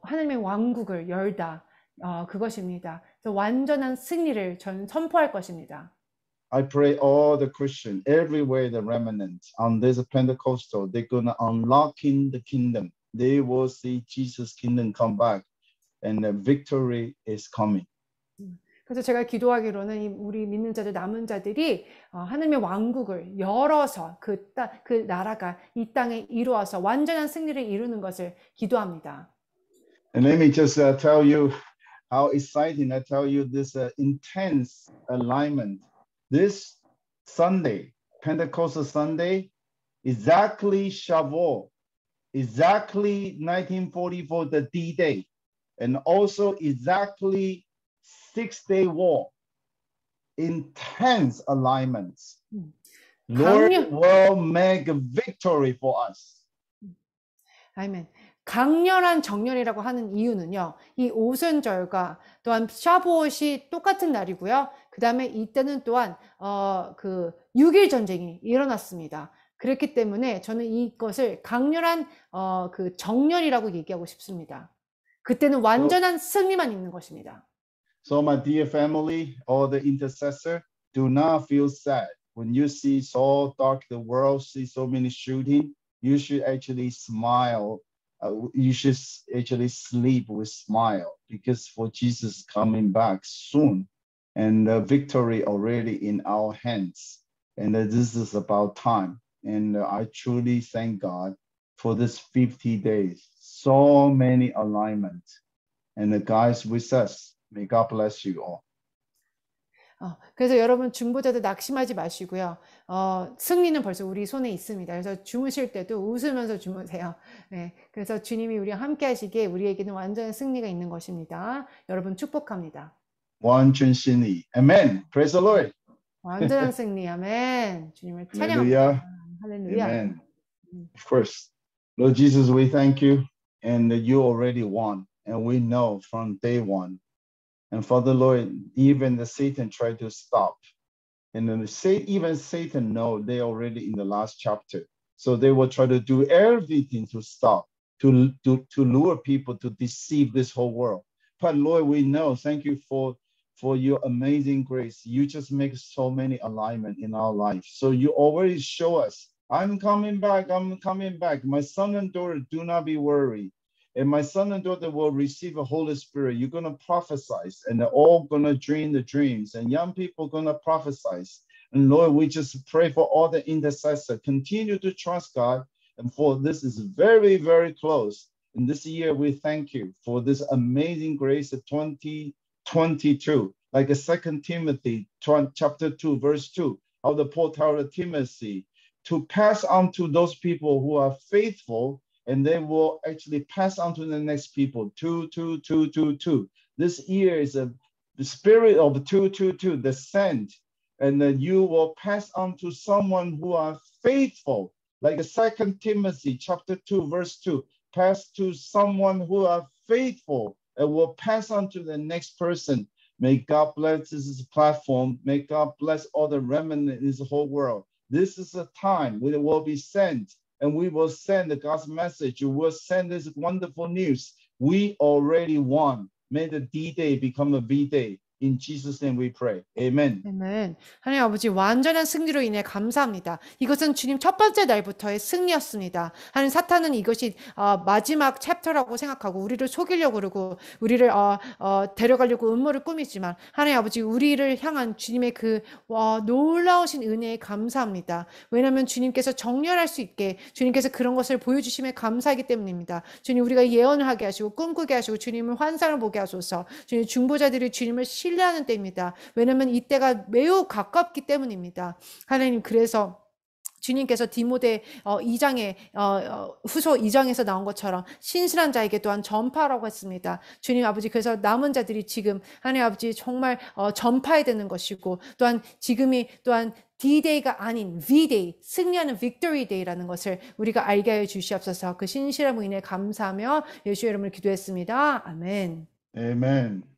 [SPEAKER 2] 하나님의 왕국을 열다. 그것입니다. 그래서 완전한 승리를 저는 선포할 것입니다.
[SPEAKER 1] I pray all the Christians everywhere, the remnants on this Pentecostal, they're gonna unlocking the kingdom. They will see Jesus' kingdom come back, and the victory is coming.
[SPEAKER 2] 그래서 제가 기도하기로는 우리 믿는 자들, 남은 자들이 하나님의 왕국을 열어서 그 나라가 이 땅에 이루어서 완전한 승리를 이루는 것을 기도합니다.
[SPEAKER 1] And let me just tell you how exciting. I tell you this intense alignment. This Sunday, Pentecostal Sunday, exactly Shavuot, exactly 1944, the D-Day, and also exactly Six-Day War. Intense alignments. Lord will make a victory for us.
[SPEAKER 2] 아멘. 강렬한 정렬이라고 하는 이유는요. 이 오순절과 또한 샤부옷이 똑같은 날이고요. 그 다음에 이때는 또한 그 6일 전쟁이 일어났습니다. 그렇기 때문에 저는 이것을 강렬한 그 정렬이라고 얘기하고 싶습니다. 그때는 완전한 승리만 있는 것입니다.
[SPEAKER 1] So my dear family, all the intercessor, do not feel sad. When you see so dark the world, see so many shooting, you should actually smile. You should actually sleep with smile because for Jesus coming back soon and the victory already in our hands. And this is about time. And I truly thank God for this 50 days. So many alignments. And the guys with us, may God bless you all.
[SPEAKER 2] 그래서 여러분 중보자들 낙심하지 마시고요. 승리는 벌써 우리 손에 있습니다. 그래서 주무실 때도 웃으면서 주무세요. 네, 그래서 주님이 우리와 함께 하시기에 우리에게는 완전한 승리가 있는 것입니다. 여러분 축복합니다.
[SPEAKER 1] 완전 승리. Amen. Praise the Lord.
[SPEAKER 2] 완전한 승리. 아멘. 주님을 찬양합니다. 할렐루야.
[SPEAKER 1] Amen. Of course. Lord Jesus, we thank you. And you already won. And we know from day one. And Father Lord, even the Satan tried to stop. And then even Satan know they already in the last chapter. So they will try to do everything to stop, to lure people, to deceive this whole world. But Lord, we know, thank you for your amazing grace. You just make so many alignment in our life. So you already show us, I'm coming back, I'm coming back. My son and daughter, do not be worried. And my son and daughter will receive a Holy Spirit. You're going to prophesy, and they're all going to dream the dreams, and young people are going to prophesy. And Lord, we just pray for all the intercessors. Continue to trust God. And for this is very, very close. And this year, we thank you for this amazing grace of 2022. Like a 2 Timothy chapter 2, verse 2, how the Paul told Timothy to pass on to those people who are faithful, and they will actually pass on to the next people. 2. This year is the spirit of 2, the sent, and then you will pass on to someone who are faithful, like a 2 Timothy chapter 2, verse 2. Pass to someone who are faithful and will pass on to the next person. May God bless this platform. May God bless all the remnant in this whole world. This is a time when it will be sent. And we will send the God's message. You will send this wonderful news. We already won. May the D-Day become a V-Day. In Jesus' name we pray. Amen.
[SPEAKER 2] 아멘. 하나님 아버지 완전한 승리로 인해 감사합니다. 이것은 주님 첫 번째 날부터의 승리였습니다. 하나님 사탄은 이것이 마지막 챕터라고 생각하고 우리를 속이려고 그러고 우리를 데려가려고 음모를 꾸미지만 하나님 아버지 우리를 향한 주님의 그 놀라우신 은혜에 감사합니다. 왜냐하면 주님께서 정렬할 수 있게 주님께서 그런 것을 보여주심에 감사하기 때문입니다. 주님 우리가 예언을 하게 하시고 꿈꾸게 하시고 주님을 환상을 보게 하소서. 주님 중보자들이 주님을 신뢰하는 때입니다. 왜냐하면 이때가 매우 가깝기 때문입니다. 하나님 그래서 주님께서 디모데 2장에 후서 2장에서 나온 것처럼 신실한 자에게 또한 전파라고 했습니다. 주님 아버지 그래서 남은 자들이 지금 하나님 아버지 정말 전파해야 되는 것이고 또한 지금이 또한 D-Day가 아닌 V-Day, 승리하는 Victory Day라는 것을 우리가 알게 하여 주시옵소서. 그 신실함으로 인해 감사하며 예수의 이름을 기도했습니다. 아멘.
[SPEAKER 1] Amen.